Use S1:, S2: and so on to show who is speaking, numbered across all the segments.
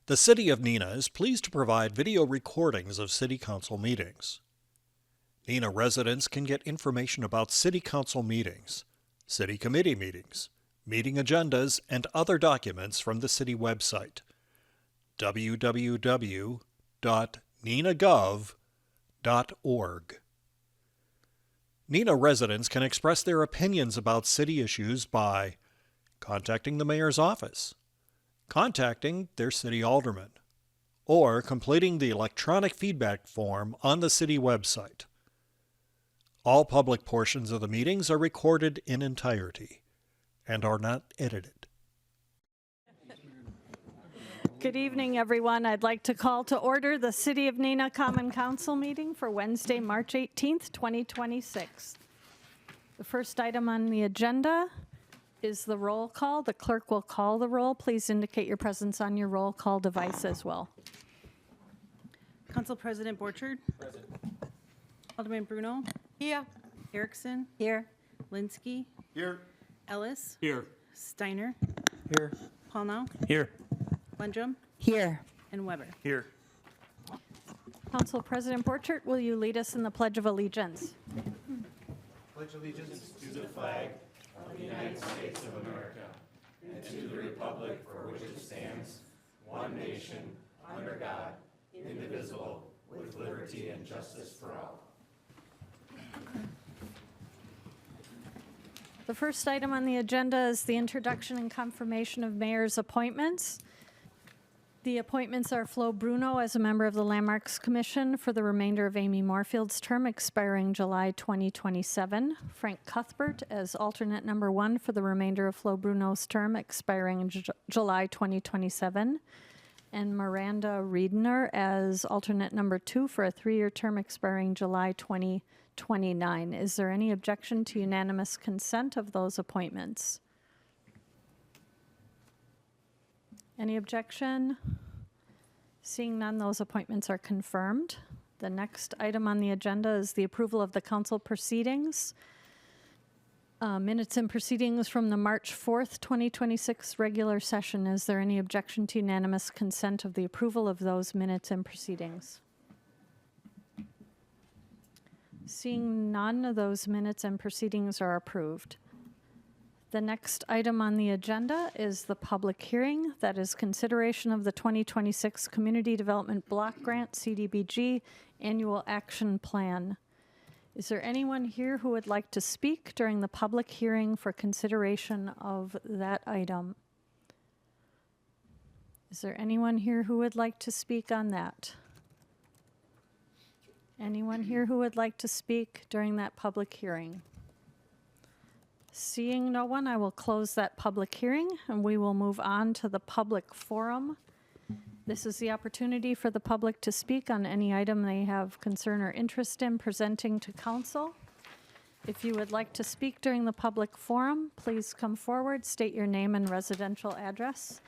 S1: The City of Neenah is pleased to provide video recordings of City Council meetings. Neenah residents can get information about City Council meetings, City Committee meetings, meeting agendas, and other documents from the City website, www.neenahgov.org. Neenah residents can express their opinions about city issues by contacting the mayor's office, contacting their city alderman, or completing the electronic feedback form on the city website. All public portions of the meetings are recorded in entirety and are not edited.
S2: Good evening, everyone. I'd like to call to order the City of Neenah Common Council meeting for Wednesday, March 18th, 2026. The first item on the agenda is the roll call. The clerk will call the roll. Please indicate your presence on your roll call device as well.
S3: Council President Borchard. Present. Alderman Bruno.
S4: Here.
S3: Erickson.
S4: Here.
S3: Linsky.
S5: Here.
S3: Ellis.
S5: Here.
S3: Steiner.
S5: Here.
S3: Paulnow.
S5: Here.
S3: Lundrum.
S4: Here.
S3: And Weber.
S5: Here.
S2: Council President Borchert, will you lead us in the Pledge of Allegiance?
S5: Pledge allegiance to the flag of the United States of America and to the republic for which it stands, one nation, under God, indivisible, with liberty and justice for all.
S2: The first item on the agenda is the introduction and confirmation of mayor's appointments. The appointments are Flo Bruno as a member of the Landmarks Commission for the remainder of Amy Moorfield's term expiring July 2027, Frank Cuthbert as alternate number 1 for the remainder of Flo Bruno's term expiring in July 2027, and Miranda Riedner as alternate number 2 for a 3-year term expiring July 2029. Is there any objection to unanimous consent of those appointments? Any objection? Seeing none, those appointments are confirmed. The next item on the agenda is the approval of the council proceedings. Minutes and proceedings from the March 4th, 2026 regular session. Is there any objection to unanimous consent of the approval of those minutes and proceedings? Seeing none, of those minutes and proceedings are approved. The next item on the agenda is the public hearing. That is consideration of the 2026 Community Development Block Grant, CDBG, Annual Action Plan. Is there anyone here who would like to speak during the public hearing for consideration of that item? Is there anyone here who would like to speak on that? Anyone here who would like to speak during that public hearing? Seeing no one, I will close that public hearing and we will move on to the public forum. This is the opportunity for the public to speak on any item they have concern or interest in presenting to council. If you would like to speak during the public forum, please come forward, state your name and residential address.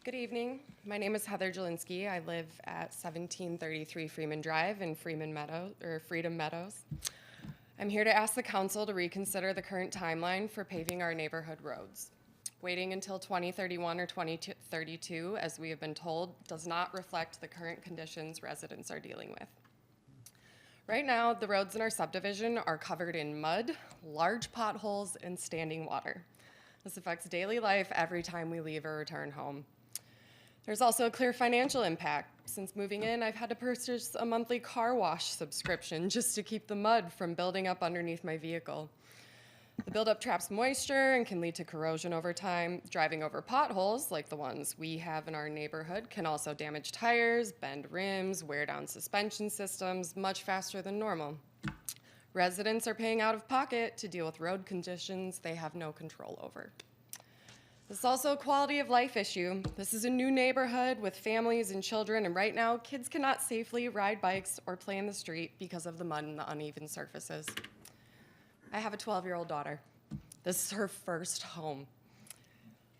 S4: Good evening. My name is Heather Jelinski. I live at 1733 Freeman Drive in Freedom Meadows. I'm here to ask the council to reconsider the current timeline for paving our neighborhood roads. Waiting until 2031 or 2032, as we have been told, does not reflect the current conditions residents are dealing with. Right now, the roads in our subdivision are covered in mud, large potholes, and standing water. This affects daily life every time we leave or return home. There's also a clear financial impact. Since moving in, I've had to purchase a monthly car wash subscription just to keep the mud from building up underneath my vehicle. The buildup traps moisture and can lead to corrosion over time. Driving over potholes, like the ones we have in our neighborhood, can also damage tires, bend rims, wear down suspension systems much faster than normal. Residents are paying out of pocket to deal with road conditions they have no control over. This is also a quality of life issue. This is a new neighborhood with families and children, and right now, kids cannot safely ride bikes or play in the street because of the mud and the uneven surfaces. I have a 12-year-old daughter. This is her first home.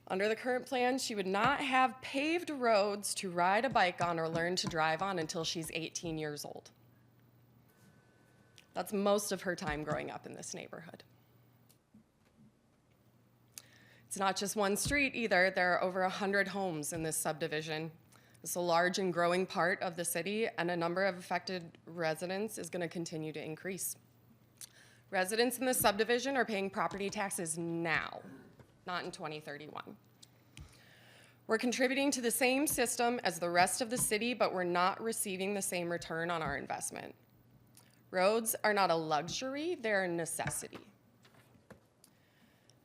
S4: Under the current plan, she would not have paved roads to ride a bike on or learn to drive on until she's 18 years old. That's most of her time growing up in this neighborhood. It's not just one street either. There are over 100 homes in this subdivision. It's a large and growing part of the city, and a number of affected residents is going to continue to increase. Residents in this subdivision are paying property taxes now, not in 2031. We're contributing to the same system as the rest of the city, but we're not receiving the same return on our investment. Roads are not a luxury, they're a necessity.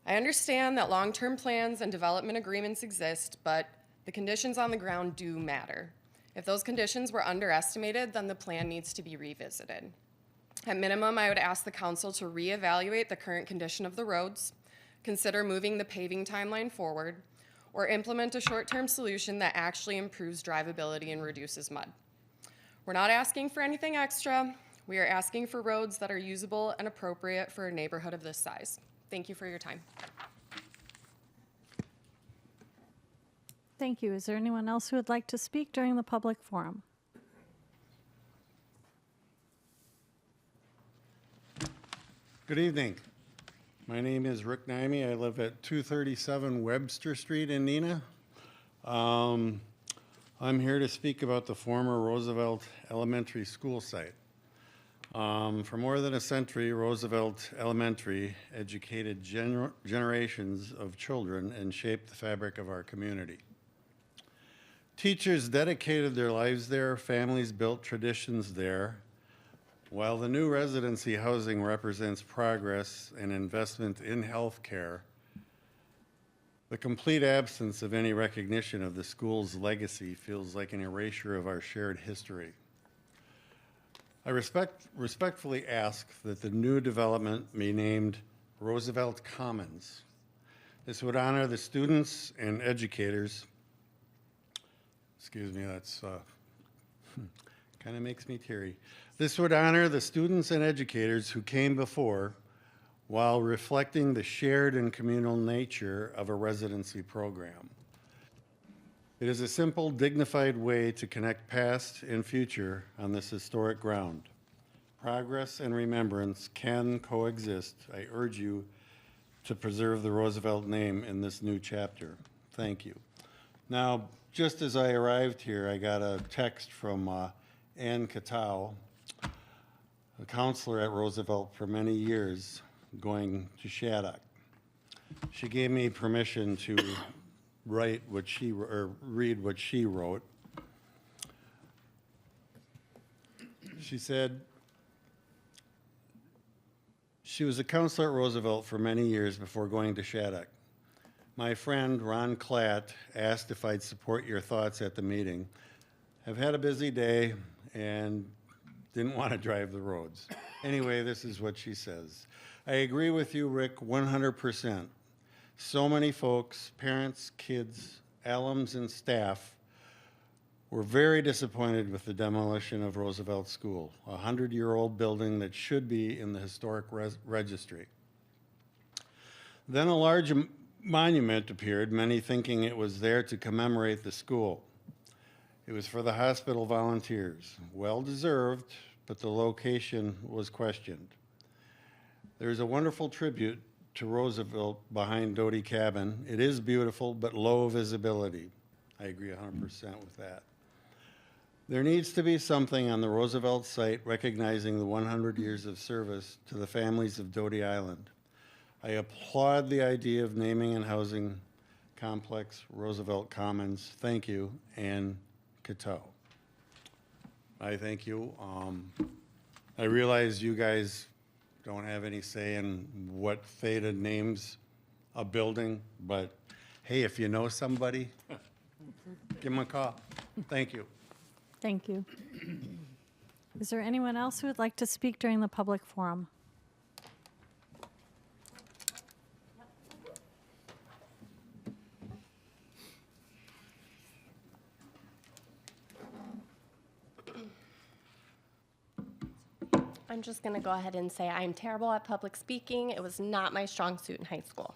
S4: I understand that long-term plans and development agreements exist, but the conditions on the ground do matter. If those conditions were underestimated, then the plan needs to be revisited. At minimum, I would ask the council to reevaluate the current condition of the roads, consider moving the paving timeline forward, or implement a short-term solution that actually improves drivability and reduces mud. We're not asking for anything extra. We are asking for roads that are usable and appropriate for a neighborhood of this size. Thank you for your time.
S2: Thank you. Is there anyone else who would like to speak during the public forum?
S6: Good evening. My name is Rick Nimey. I live at 237 Webster Street in Neenah. I'm here to speak about the former Roosevelt Elementary School site. For more than a century, Roosevelt Elementary educated generations of children and shaped the fabric of our community. Teachers dedicated their lives there, families built traditions there. While the new residency housing represents progress and investment in health care, the complete absence of any recognition of the school's legacy feels like an erasure of our shared history. I respectfully ask that the new development be named Roosevelt Commons. This would honor the students and educators. Excuse me, that's kind of makes me teary. This would honor the students and educators who came before while reflecting the shared and communal nature of a residency program. It is a simple, dignified way to connect past and future on this historic ground. Progress and remembrance can coexist. I urge you to preserve the Roosevelt name in this new chapter. Thank you. Now, just as I arrived here, I got a text from Ann Katow, a counselor at Roosevelt for many years, going to Shattuck. She gave me permission to read what she wrote. She said she was a counselor at Roosevelt for many years before going to Shattuck. My friend Ron Klatt asked if I'd support your thoughts at the meeting. I've had a busy day and didn't want to drive the roads. Anyway, this is what she says. I agree with you, Rick, 100%. So many folks, parents, kids, alums, and staff were very disappointed with the demolition of Roosevelt School, a 100-year-old building that should be in the historic registry. Then a large monument appeared, many thinking it was there to commemorate the school. It was for the hospital volunteers. Well-deserved, but the location was questioned. There's a wonderful tribute to Roosevelt behind Doty Cabin. It is beautiful, but low visibility. I agree 100% with that. There needs to be something on the Roosevelt site recognizing the 100 years of service to the families of Doty Island. I applaud the idea of naming and housing complex Roosevelt Commons. Thank you, Ann Katow. I thank you. I realize you guys don't have any say in what Theta names a building, but hey, if you know somebody, give them a call. Thank you.
S2: Thank you. Is there anyone else who would like to speak during the public forum?
S7: I'm just going to go ahead and say I'm terrible at public speaking. It was not my strong suit in high school.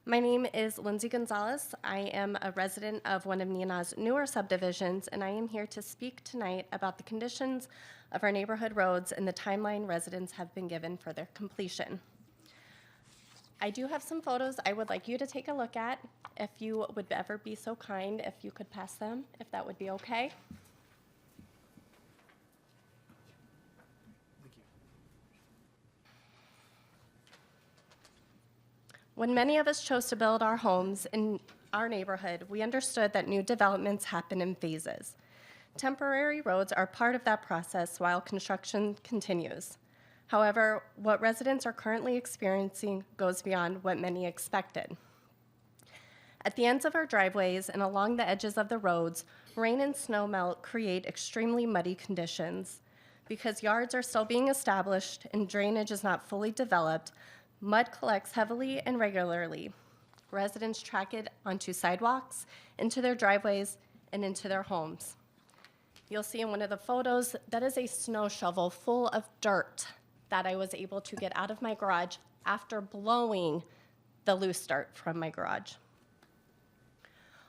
S7: My name is Lindsay Gonzalez. I am a resident of one of Neenah's newer subdivisions, and I am here to speak tonight about the conditions of our neighborhood roads and the timeline residents have been given for their completion. I do have some photos I would like you to take a look at. If you would ever be so kind, if you could pass them, if that would be okay. When many of us chose to build our homes in our neighborhood, we understood that new developments happen in phases. Temporary roads are part of that process while construction continues. However, what residents are currently experiencing goes beyond what many expected. At the ends of our driveways and along the edges of the roads, rain and snow melt create extremely muddy conditions. Because yards are still being established and drainage is not fully developed, mud collects heavily and regularly. Residents track it onto sidewalks, into their driveways, and into their homes. You'll see in one of the photos, that is a snow shovel full of dirt that I was able to get out of my garage after blowing the loose dirt from my garage.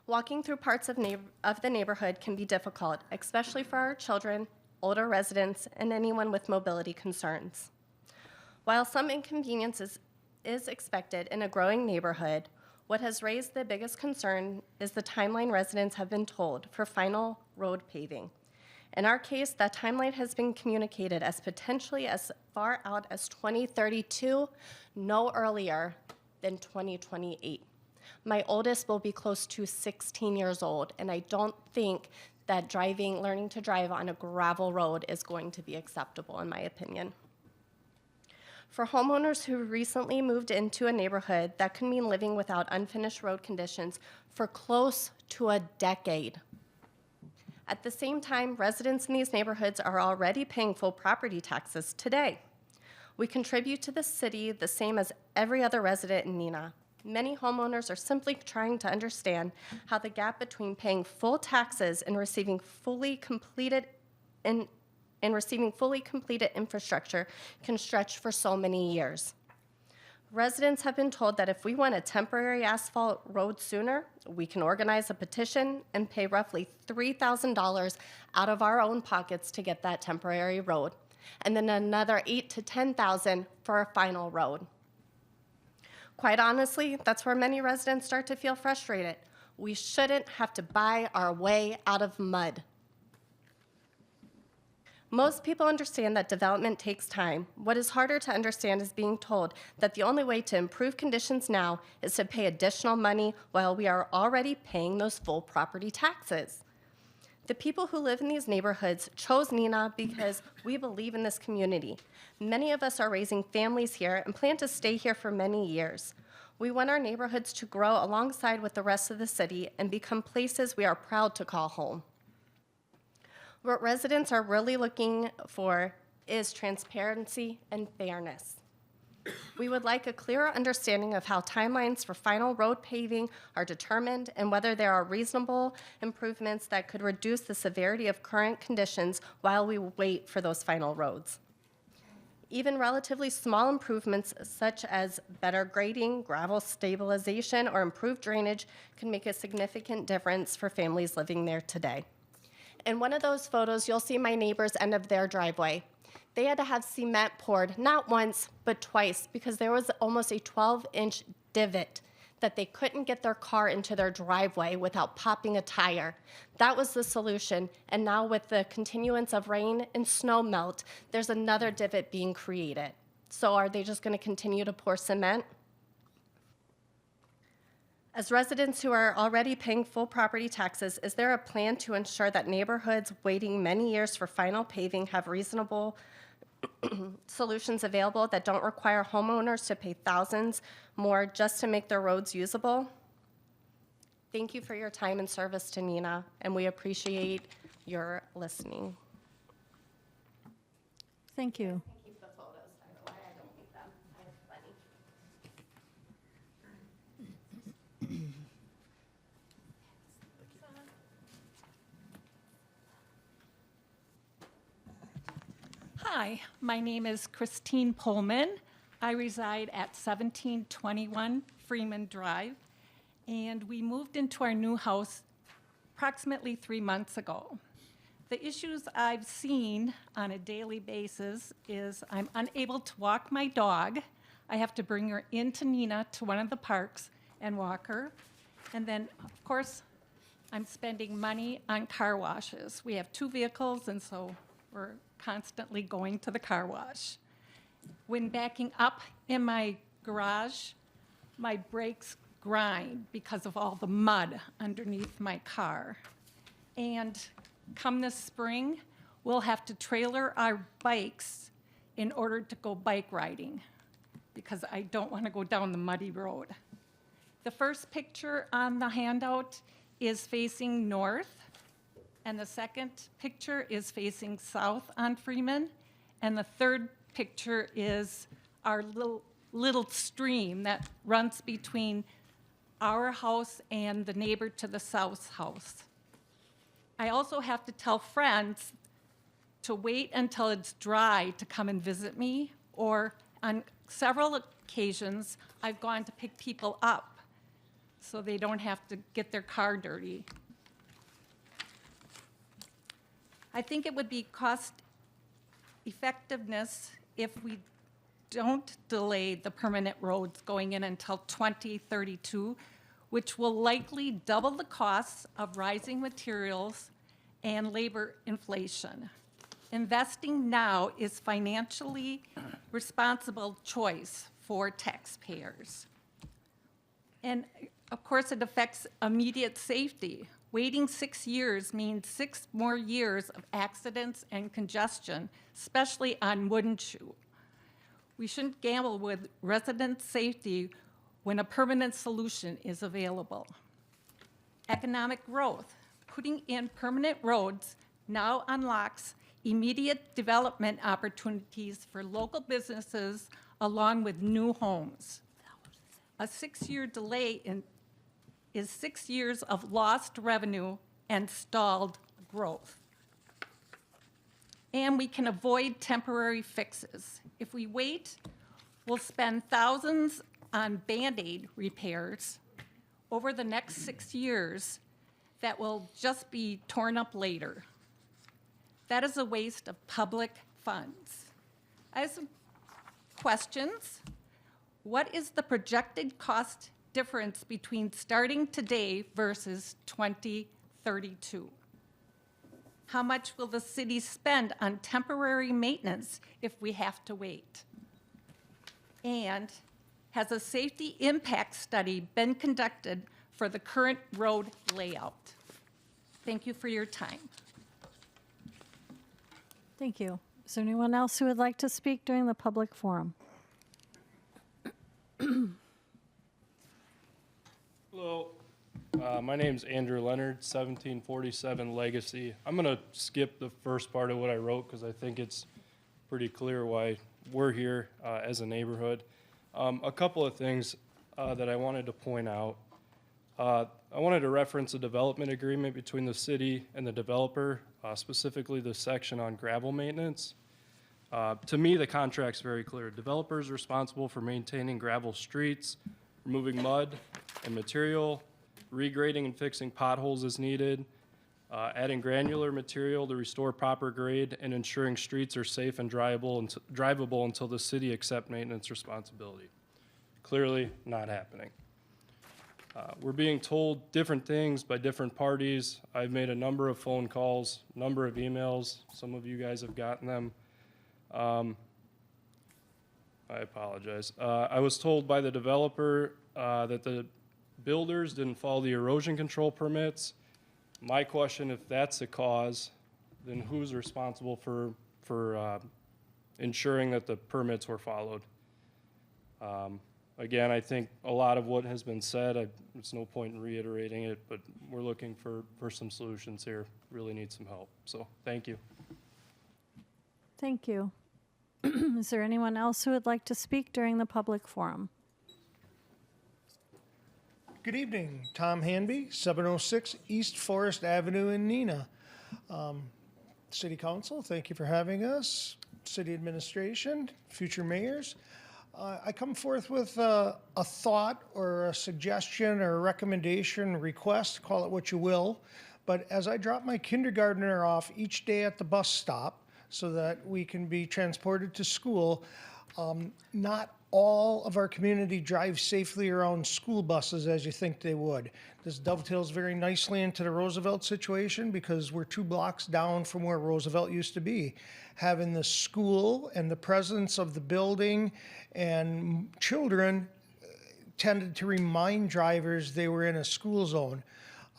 S7: Walking through parts of the neighborhood can be difficult, especially for our children, older residents, and anyone with mobility concerns. While some inconvenience is expected in a growing neighborhood, what has raised the biggest concern is the timeline residents have been told for final road paving. In our case, that timeline has been communicated as potentially as far out as 2032, no earlier than 2028. My oldest will be close to 16 years old, and I don't think that learning to drive on a gravel road is going to be acceptable, in my opinion. For homeowners who recently moved into a neighborhood, that could mean living without unfinished road conditions for close to a decade. At the same time, residents in these neighborhoods are already paying full property taxes today. We contribute to the city the same as every other resident in Neenah. Many homeowners are simply trying to understand how the gap between paying full taxes and receiving fully completed infrastructure can stretch for so many years. Residents have been told that if we want a temporary asphalt road sooner, we can organize a petition and pay roughly $3,000 out of our own pockets to get that temporary road, and then another $8,000 to $10,000 for a final road. Quite honestly, that's where many residents start to feel frustrated. We shouldn't have to buy our way out of mud. Most people understand that development takes time. What is harder to understand is being told that the only way to improve conditions now is to pay additional money while we are already paying those full property taxes. The people who live in these neighborhoods chose Neenah because we believe in this community. Many of us are raising families here and plan to stay here for many years. We want our neighborhoods to grow alongside with the rest of the city and become places we are proud to call home. What residents are really looking for is transparency and fairness. We would like a clearer understanding of how timelines for final road paving are determined and whether there are reasonable improvements that could reduce the severity of current conditions while we wait for those final roads. Even relatively small improvements such as better grading, gravel stabilization, or improved drainage can make a significant difference for families living there today. In one of those photos, you'll see my neighbor's end of their driveway. They had to have cement poured, not once, but twice, because there was almost a 12-inch divot that they couldn't get their car into their driveway without popping a tire. That was the solution, and now with the continuance of rain and snow melt, there's another divot being created. So are they just gonna continue to pour cement? As residents who are already paying full property taxes, is there a plan to ensure that neighborhoods waiting many years for final paving have reasonable solutions available that don't require homeowners to pay thousands more just to make their roads usable? Thank you for your time and service to Neenah, and we appreciate your listening.
S2: Thank you.
S7: Keep the photos, by the way. I don't need them. I have plenty.
S8: Hi, my name is Christine Pullman. I reside at 1721 Freeman Drive, and we moved into our new house approximately 3 months ago. The issues I've seen on a daily basis is I'm unable to walk my dog. I have to bring her into Neenah to one of the parks and walk her. And then, of course, I'm spending money on car washes. We have 2 vehicles, and so we're constantly going to the car wash. When backing up in my garage, my brakes grind because of all the mud underneath my car. And come this spring, we'll have to trailer our bikes in order to go bike riding because I don't want to go down the muddy road. The first picture on the handout is facing north, and the second picture is facing south on Freeman, and the third picture is our little stream that runs between our house and the neighbor to the south's house. I also have to tell friends to wait until it's dry to come and visit me, or on several occasions, I've gone to pick people up so they don't have to get their car dirty. I think it would be cost effectiveness if we don't delay the permanent roads going in until 2032, which will likely double the costs of rising materials and labor inflation. Investing now is financially responsible choice for taxpayers. And of course, it affects immediate safety. Waiting 6 years means 6 more years of accidents and congestion, especially on Wooden Shoe. We shouldn't gamble with resident safety when a permanent solution is available. Economic growth. Putting in permanent roads now unlocks immediate development opportunities for local businesses along with new homes. A 6-year delay is 6 years of lost revenue and stalled growth. And we can avoid temporary fixes. If we wait, we'll spend thousands on Band-Aid repairs over the next 6 years that will just be torn up later. That is a waste of public funds. I have some questions. What is the projected cost difference between starting today versus 2032? How much will the city spend on temporary maintenance if we have to wait? And has a safety impact study been conducted for the current road layout? Thank you for your time.
S2: Thank you. Is there anyone else who would like to speak during the public forum?
S9: Hello, my name's Andrew Leonard, 1747 Legacy. I'm going to skip the first part of what I wrote because I think it's pretty clear why we're here as a neighborhood. A couple of things that I wanted to point out. I wanted to reference a development agreement between the city and the developer, specifically the section on gravel maintenance. To me, the contract's very clear. Developer is responsible for maintaining gravel streets, removing mud and material, regrading and fixing potholes as needed, adding granular material to restore proper grade, and ensuring streets are safe and drivable until the city accepts maintenance responsibility. Clearly not happening. We're being told different things by different parties. I've made a number of phone calls, number of emails. Some of you guys have gotten them. I apologize. I was told by the developer that the builders didn't follow the erosion control permits. My question, if that's the cause, then who's responsible for ensuring that the permits were followed? Again, I think a lot of what has been said, there's no point in reiterating it, but we're looking for some solutions here. Really need some help. So thank you.
S2: Thank you. Is there anyone else who would like to speak during the public forum?
S10: Good evening, Tom Hanby, 706 East Forest Avenue in Neenah. City Council, thank you for having us. City Administration, future mayors. I come forth with a thought or a suggestion or a recommendation, request, call it what you will. But as I drop my kindergartner off each day at the bus stop so that we can be transported to school, not all of our community drive safely around school buses as you think they would. This dovetails very nicely into the Roosevelt situation because we're 2 blocks down from where Roosevelt used to be. Having the school and the presence of the building and children tended to remind drivers they were in a school zone.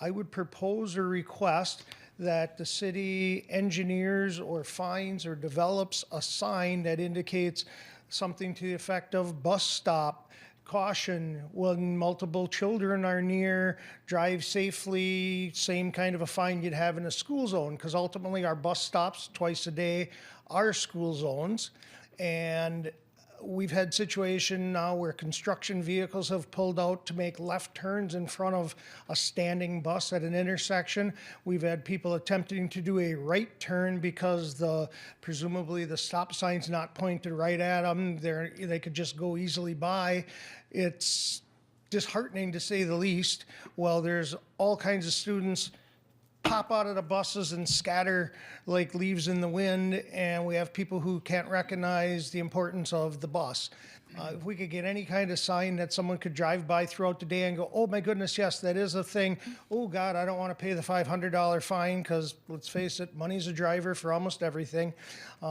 S10: I would propose or request that the city engineers or finds or develops a sign that indicates something to the effect of bus stop, caution when multiple children are near, drive safely, same kind of a fine you'd have in a school zone, because ultimately our bus stops twice a day are school zones. And we've had situation now where construction vehicles have pulled out to make left turns in front of a standing bus at an intersection. We've had people attempting to do a right turn because presumably the stop sign's not pointed right at them. They could just go easily by. It's disheartening to say the least. Well, there's all kinds of students pop out of the buses and scatter like leaves in the wind, and we have people who can't recognize the importance of the bus. If we could get any kind of sign that someone could drive by throughout the day and go, oh my goodness, yes, that is a thing. Oh God, I don't want to pay the $500 fine because let's face it, money's a driver for almost everything.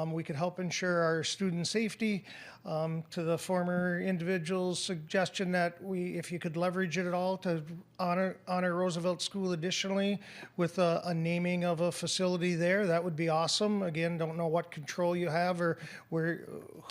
S10: We could help ensure our student safety. To the former individual's suggestion that if you could leverage it at all to honor Roosevelt School additionally with a naming of a facility there, that would be awesome. Again, don't know what control you have or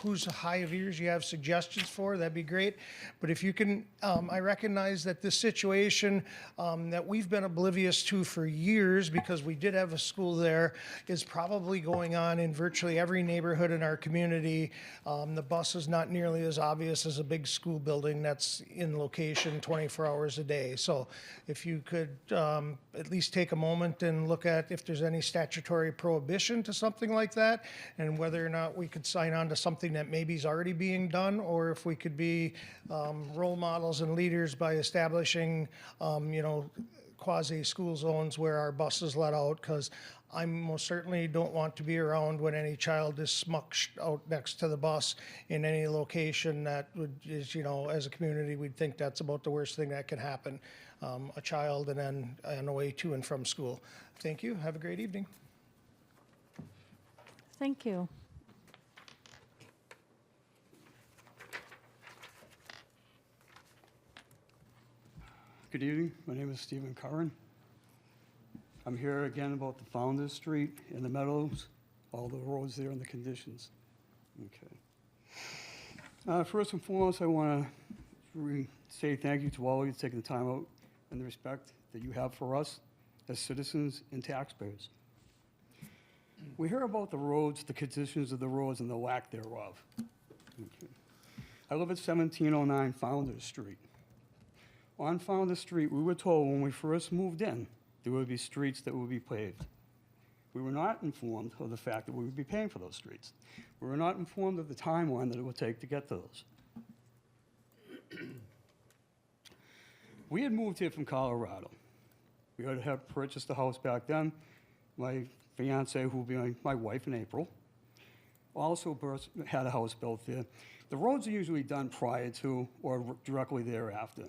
S10: whose high of ears you have suggestions for, that'd be great. But if you can, I recognize that this situation that we've been oblivious to for years because we did have a school there is probably going on in virtually every neighborhood in our community. The bus is not nearly as obvious as a big school building that's in location 24 hours a day. So if you could at least take a moment and look at if there's any statutory prohibition to something like that and whether or not we could sign on to something that maybe is already being done, or if we could be role models and leaders by establishing, quasi school zones where our buses let out, because I most certainly don't want to be around when any child is smucked out next to the bus in any location that is, as a community, we'd think that's about the worst thing that can happen. A child and then on the way to and from school. Thank you. Have a great evening.
S2: Thank you.
S11: Good evening. My name is Stephen Curran. I'm here again about the Founders Street and the Meadows, all the roads there and the conditions. Okay. First and foremost, I want to say thank you to all of you for taking the time out and the respect that you have for us as citizens and taxpayers. We hear about the roads, the conditions of the roads, and the lack thereof. Okay. I live at 1709 Founders Street. On Founders Street, we were told when we first moved in, there would be streets that would be paved. We were not informed of the fact that we would be paying for those streets. We were not informed of the timeline that it would take to get to those. We had moved here from Colorado. We had purchased a house back then. My fiance, who will be my wife in April, also had a house built there. The roads are usually done prior to or directly thereafter.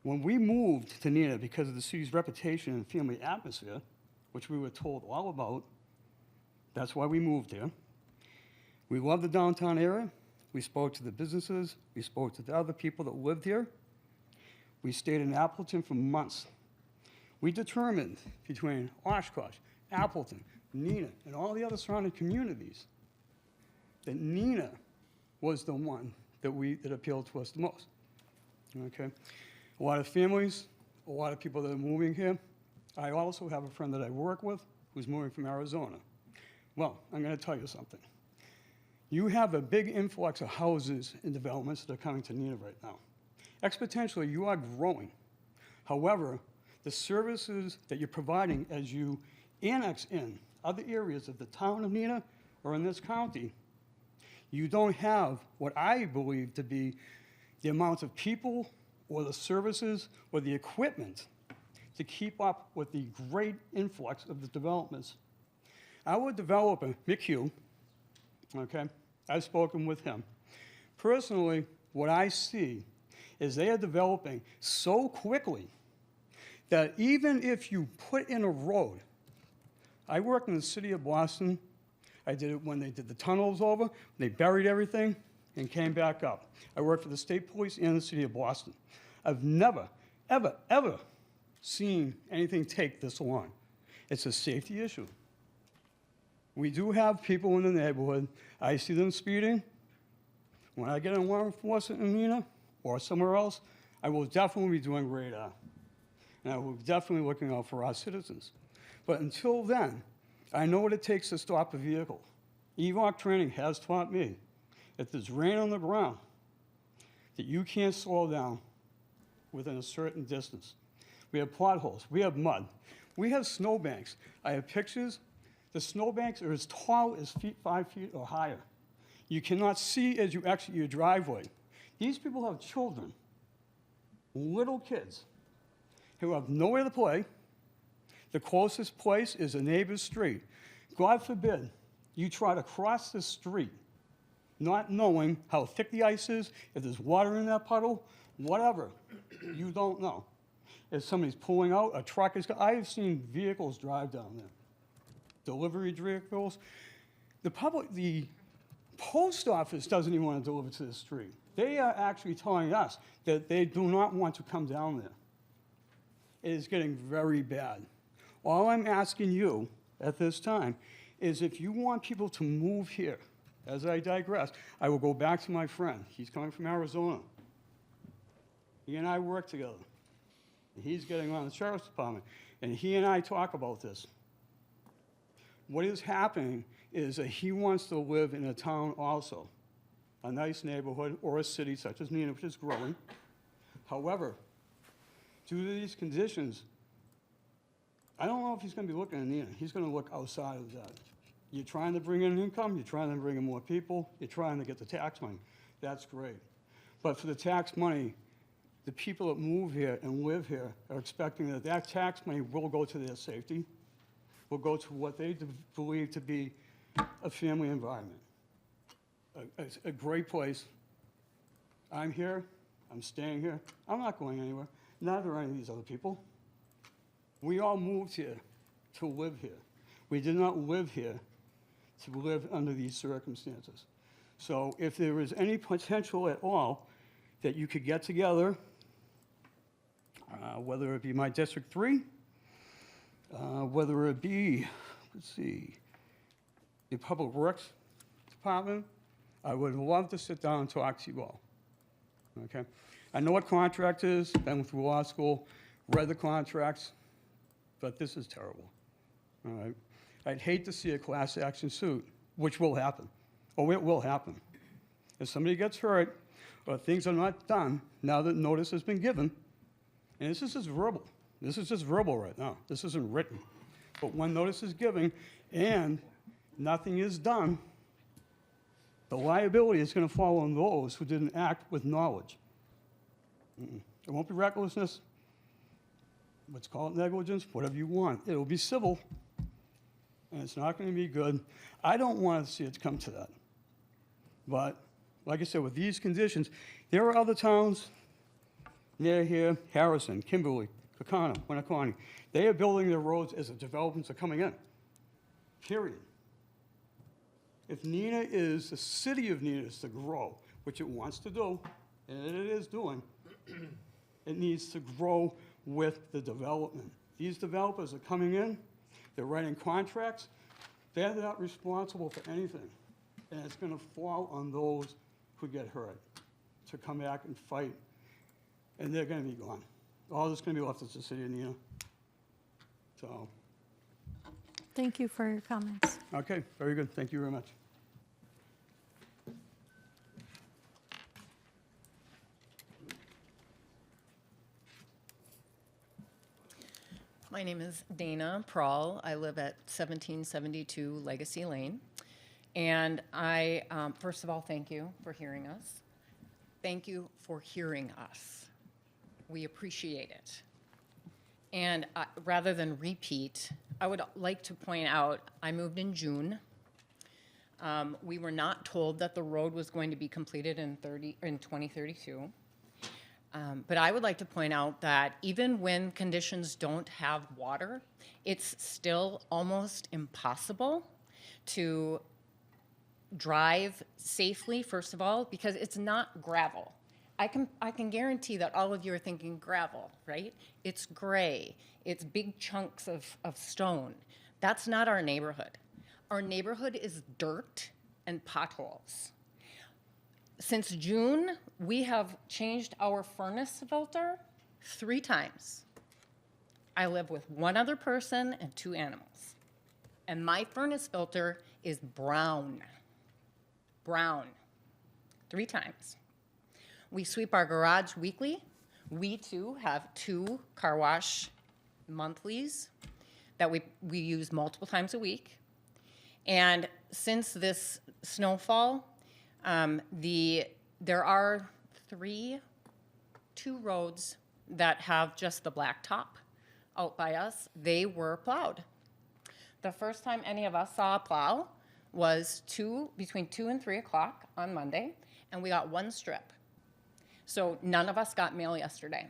S11: When we moved to Neenah, because of the city's reputation and family atmosphere, which we were told all about, that's why we moved here. We love the downtown area. We spoke to the businesses. We spoke to the other people that lived here. We stayed in Appleton for months. We determined between Oshkosh, Appleton, Neenah, and all the other surrounding communities that Neenah was the one that appealed to us the most. Okay? A lot of families, a lot of people that are moving here. I also have a friend that I work with who's moving from Arizona. Well, I'm going to tell you something. You have a big influx of houses and developments that are coming to Neenah right now. Exponentially, you are growing. However, the services that you're providing as you annex in other areas of the town of Neenah or in this county, you don't have what I believe to be the amount of people or the services or the equipment to keep up with the great influx of the developments. Our developer, Mick Hugh, okay, I've spoken with him. Personally, what I see is they are developing so quickly that even if you put in a road, I worked in the city of Boston. I did it when they did the tunnels over, they buried everything and came back up. I worked for the state police and the city of Boston. I've never, ever, ever seen anything take this long. It's a safety issue. We do have people in the neighborhood, I see them speeding. When I get in law enforcement in Neenah or somewhere else, I will definitely be doing radar. And I will be definitely looking out for our citizens. But until then, I know what it takes to stop a vehicle. EVOC training has taught me, if there's rain on the ground, that you can't slow down within a certain distance. We have potholes, we have mud, we have snowbanks. I have pictures. The snowbanks are as tall as 5 feet or higher. You cannot see as you exit your driveway. These people have children, little kids, who have nowhere to play. The closest place is a neighbor's street. God forbid you try to cross the street not knowing how thick the ice is, if there's water in that puddle, whatever. You don't know. If somebody's pulling out, a truck is, I have seen vehicles drive down there. Delivery vehicles. The post office doesn't even want to deliver to the street. They are actually telling us that they do not want to come down there. It is getting very bad. All I'm asking you at this time is if you want people to move here, as I digress, I will go back to my friend. He's coming from Arizona. He and I work together. He's getting on the sheriff's department, and he and I talk about this. What is happening is that he wants to live in a town also, a nice neighborhood or a city such as Neenah, which is growing. However, due to these conditions, I don't know if he's going to be looking at Neenah. He's going to look outside of that. You're trying to bring in income, you're trying to bring in more people, you're trying to get the tax money. That's great. But for the tax money, the people that move here and live here are expecting that that tax money will go to their safety, will go to what they believe to be a family environment, a great place. I'm here, I'm staying here, I'm not going anywhere. Neither are any of these other people. We all moved here to live here. We did not live here to live under these circumstances. So if there is any potential at all that you could get together, whether it be my District 3, whether it be, let's see, the Public Works Department, I would love to sit down and talk to you all, okay? I know what contract is, been through law school, read the contracts, but this is terrible, all right? I'd hate to see a class action suit, which will happen. Oh, it will happen. If somebody gets hurt or things are not done, now that notice has been given, and this is just verbal. This is just verbal right now. This isn't written. But when notice is given and nothing is done, the liability is going to fall on those who didn't act with knowledge. It won't be recklessness. Let's call it negligence, whatever you want. It'll be civil, and it's not going to be good. I don't want to see it come to that. But, like I said, with these conditions, there are other towns near here, Harrison, Kimberly, Kakana, Winneconne. They are building their roads as the developments are coming in, period. If Neenah is, the city of Neenah is to grow, which it wants to do, and it is doing, it needs to grow with the development. These developers are coming in, they're writing contracts, they're not responsible for anything. And it's gonna fall on those who get hurt to come back and fight, and they're gonna be gone. All that's gonna be left is the city of Neenah. So,
S2: Thank you for your comments.
S11: okay, very good, thank you very much.
S12: My name is Dana Prawl. I live at 1772 Legacy Lane. And I, first of all, thank you for hearing us. Thank you for hearing us. We appreciate it. And rather than repeat, I would like to point out, I moved in June. We were not told that the road was going to be completed in 2032. But I would like to point out that even when conditions don't have water, it's still almost impossible to drive safely, first of all, because it's not gravel. I can guarantee that all of you are thinking gravel, right? It's gray, it's big chunks of stone. That's not our neighborhood. Our neighborhood is dirt and potholes. Since June, we have changed our furnace filter 3 times. I live with 1 other person and 2 animals. And my furnace filter is brown. Brown. 3 times. We sweep our garage weekly. We too have 2 car wash monthlies that we use multiple times a week. And since this snowfall, there are 2 roads that have just the blacktop out by us. They were plowed. The first time any of us saw a plow was between 2 and 3 o'clock on Monday, and we got 1 strip. So none of us got mail yesterday.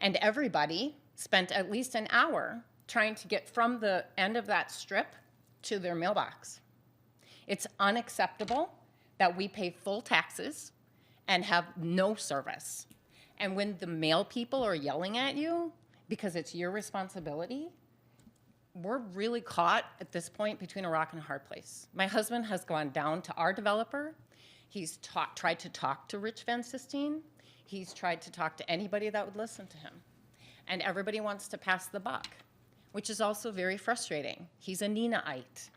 S12: And everybody spent at least an hour trying to get from the end of that strip to their mailbox. It's unacceptable that we pay full taxes and have no service. And when the mail people are yelling at you because it's your responsibility, we're really caught at this point between a rock and a hard place. My husband has gone down to our developer. He's tried to talk to Rich Van Sistine. He's tried to talk to anybody that would listen to him. And everybody wants to pass the buck, which is also very frustrating. He's a Neenahite.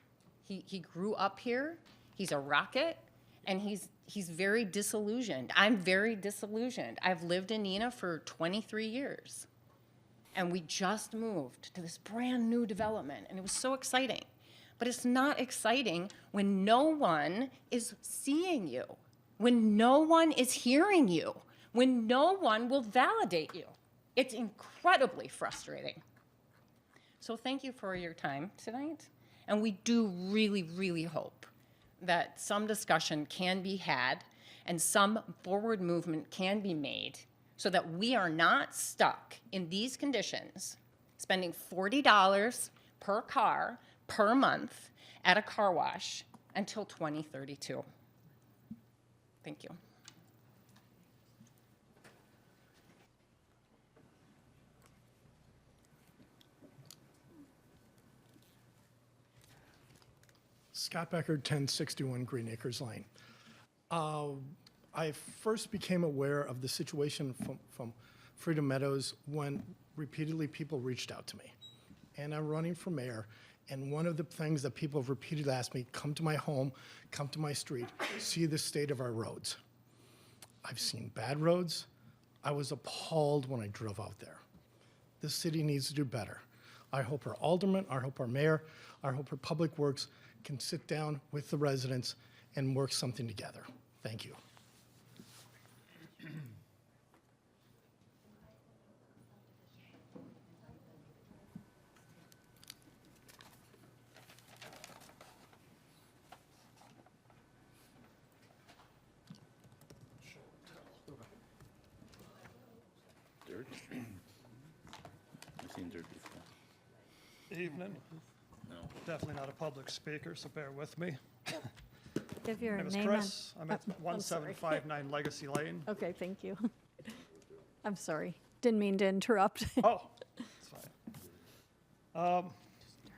S12: He grew up here. He's a Rocket. And he's very disillusioned. I'm very disillusioned. I've lived in Neenah for 23 years. And we just moved to this brand new development, and it was so exciting. But it's not exciting when no one is seeing you, when no one is hearing you, when no one will validate you. It's incredibly frustrating. So thank you for your time tonight. And we do really, really hope that some discussion can be had and some forward movement can be made so that we are not stuck in these conditions, spending $40 per car per month at a car wash until 2032. Thank you.
S13: Scott Becker, 1061 Green Acres Lane. I first became aware of the situation from Freedom Meadows when repeatedly people reached out to me. And I'm running for mayor, and one of the things that people have repeatedly asked me, come to my home, come to my street, see the state of our roads. I've seen bad roads. I was appalled when I drove out there. This city needs to do better. I hope our alderman, I hope our mayor, I hope our public works can sit down with the residents and work something together. Thank you.
S5: Dirt? I've seen dirt before.
S14: Evening.
S5: No.
S14: Definitely not a public speaker, so bear with me.
S2: Give your
S14: My name is
S2: name
S14: Chris. I'm at
S2: I'm sorry.
S14: 1759 Legacy Lane.
S2: Okay, thank you. I'm sorry. Didn't mean to interrupt.
S14: Oh, it's fine.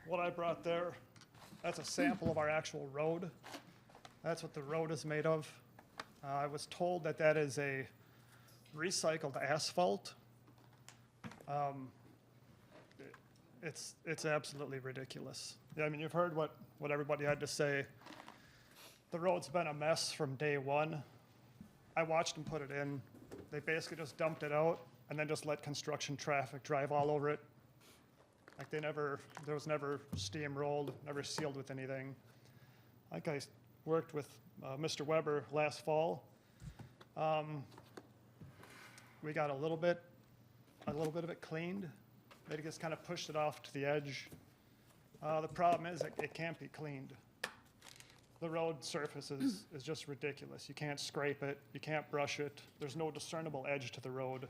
S14: What I brought there, that's a sample of our actual road. That's what the road is made of. I was told that that is a recycled asphalt. It's absolutely ridiculous. Yeah, I mean, you've heard what everybody had to say. The road's been a mess from day one. I watched them put it in. They basically just dumped it out and then just let construction traffic drive all over it. Like there was never steamrolled, never sealed with anything. I think I worked with Mr. Weber last fall. We got a little bit of it cleaned. They just kind of pushed it off to the edge. The problem is it can't be cleaned. The road surface is just ridiculous. You can't scrape it, you can't brush it, there's no discernible edge to the road.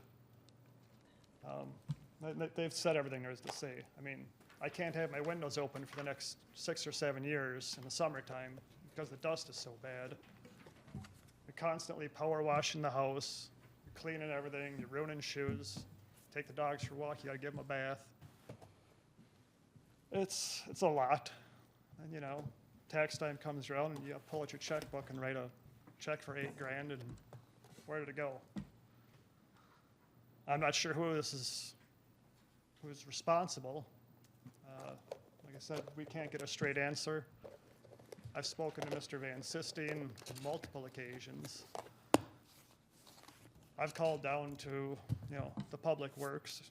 S14: They've said everything there is to say. I mean, I can't have my windows open for the next 6 or 7 years in the summertime because the dust is so bad. You're constantly power washing the house, you're cleaning everything, you're ruining shoes. Take the dogs for a walk, you gotta give them a bath. It's a lot. And you know, tax time comes around and you pull out your checkbook and write a check for $8,000 and where did it go? I'm not sure who's responsible. Like I said, we can't get a straight answer. I've spoken to Mr. Van Sistine on multiple occasions. I've called down to, you know, the Public Works,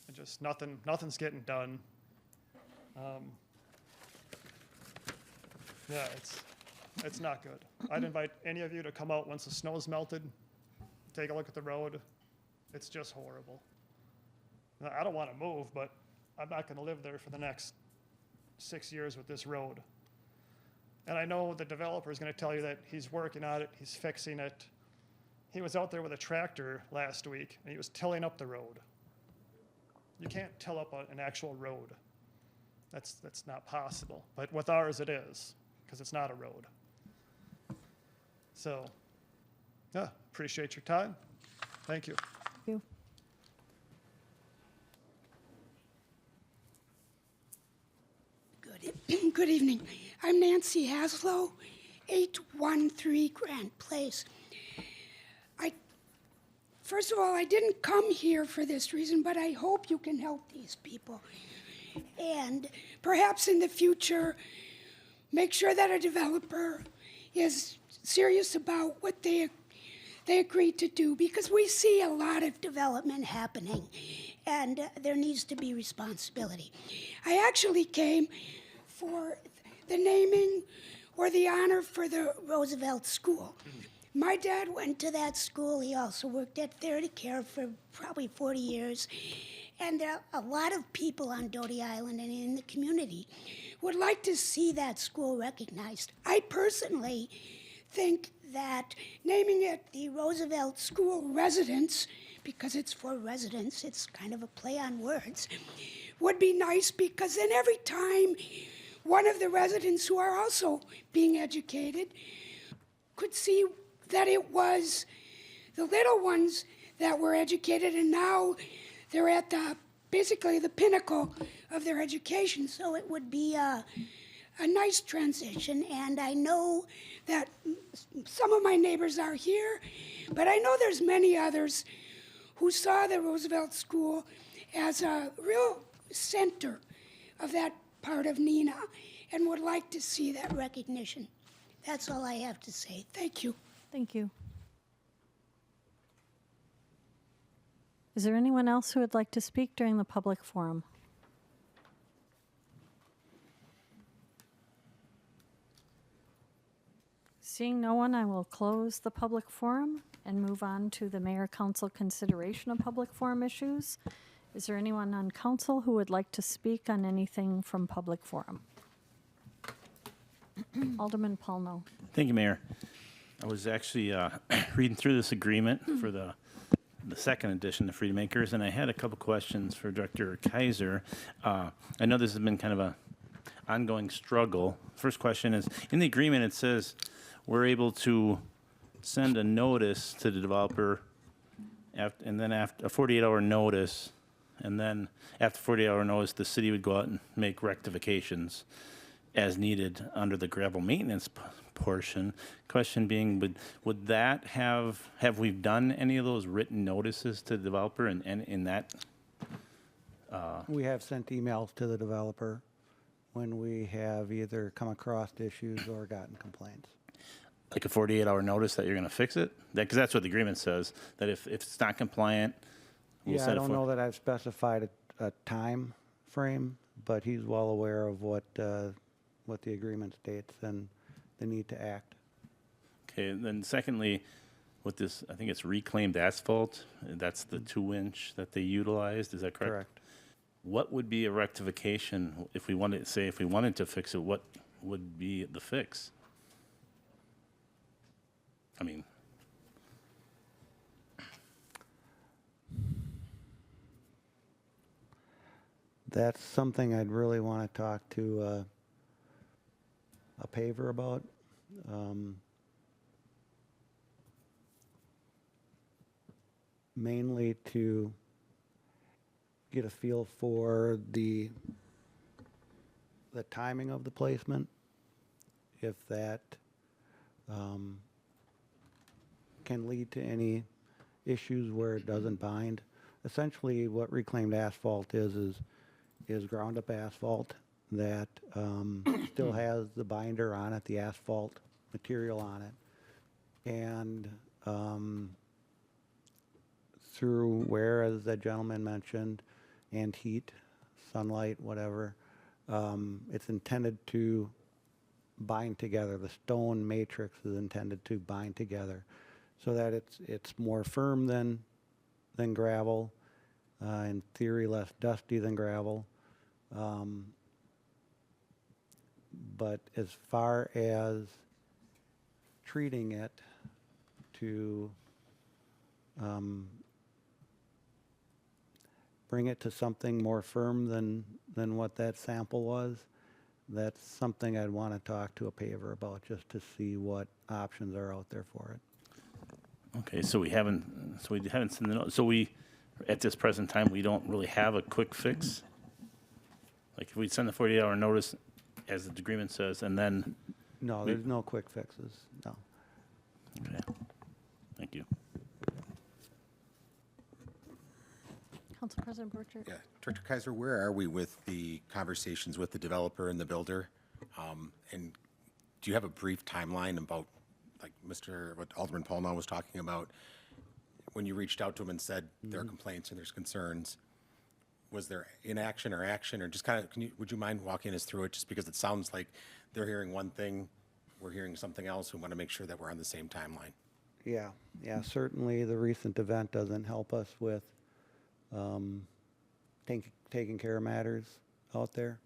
S14: and just nothing's getting done. Yeah, it's not good. I'd invite any of you to come out once the snow's melted, take a look at the road. It's just horrible. Now, I don't want to move, but I'm not going to live there for the next 6 years with this road. And I know the developer is going to tell you that he's working on it, he's fixing it. He was out there with a tractor last week, and he was tilling up the road. You can't till up an actual road. That's not possible. But with ours, it is, because it's not a road. So, yeah, appreciate your time. Thank you.
S2: Thank you.
S15: Good evening. I'm Nancy Haslow, 813 Grant Place. First of all, I didn't come here for this reason, but I hope you can help these people. And perhaps in the future, make sure that a developer is serious about what they agreed to do, because we see a lot of development happening, and there needs to be responsibility. I actually came for the naming or the honor for the Roosevelt School. My dad went to that school. He also worked at Thirty Care for probably 40 years. And there are a lot of people on Doty Island and in the community would like to see that school recognized. I personally think that naming it the Roosevelt School Residence, because it's for residents, it's kind of a play on words, would be nice, because then every time one of the residents who are also being educated could see that it was the little ones that were educated, and now they're at basically the pinnacle of their education. So it would be a nice transition. And I know that some of my neighbors are here, but I know there's many others who saw the Roosevelt School as a real center of that part of Neenah and would like to see that recognition. That's all I have to say. Thank you.
S2: Thank you. Is there anyone else who would like to speak during the public forum? Seeing no one, I will close the public forum and move on to the mayor-council consideration of public forum issues. Is there anyone on council who would like to speak on anything from public forum? Alderman Paulno.
S16: Thank you, Mayor. I was actually reading through this agreement for the second edition of Freedom Acres, and I had a couple questions for Director Kaiser. I know this has been kind of a ongoing struggle. First question is, in the agreement it says we're able to send a notice to the developer and then after a 48-hour notice, and then after 48-hour notice, the city would go out and make rectifications as needed under the gravel maintenance portion. Question being, would that have we done any of those written notices to the developer and in that?
S17: We have sent emails to the developer when we have either come across issues or gotten complaints.
S16: Like a 48-hour notice that you're going to fix it? Because that's what the agreement says, that if it's not compliant, we'll
S17: Yeah, I don't know that I've specified a time frame, but he's well aware of what the agreement states and the need to act.
S16: Okay, and then secondly, with this, I think it's reclaimed asphalt, that's the 2-inch that they utilized, is that correct?
S17: Correct.
S16: What would be a rectification if we wanted to fix it? What would be the fix? I mean,
S17: That's something I'd really want to talk to a paver about. Mainly to get a feel for the timing of the placement, if that can lead to any issues where it doesn't bind. Essentially, what reclaimed asphalt is ground up asphalt that still has the binder on it, the asphalt material on it. And through where, as that gentleman mentioned, and heat, sunlight, whatever, it's intended to bind together. The stone matrix is intended to bind together so that it's more firm than gravel, in theory less dusty than gravel. But as far as treating it to bring it to something more firm than what that sample was, that's something I'd want to talk to a paver about, just to see what options are out there for it.
S16: okay, so we haven't sent the note. So we, at this present time, we don't really have a quick fix? Like if we send the 48-hour notice, as the agreement says, and then...
S17: No, there's no quick fixes, no.
S16: Okay, thank you.
S2: Council President Borchert.
S18: Yeah, Director Kaiser, where are we with the conversations with the developer and the builder? And do you have a brief timeline about, like what Alderman Paulman was talking about, when you reached out to him and said there are complaints and there's concerns? Was there inaction or action, or just kind of, would you mind walking us through it, just because it sounds like they're hearing one thing, we're hearing something else, we want to make sure that we're on the same timeline.
S17: Yeah, certainly the recent event doesn't help us with taking care of matters out there.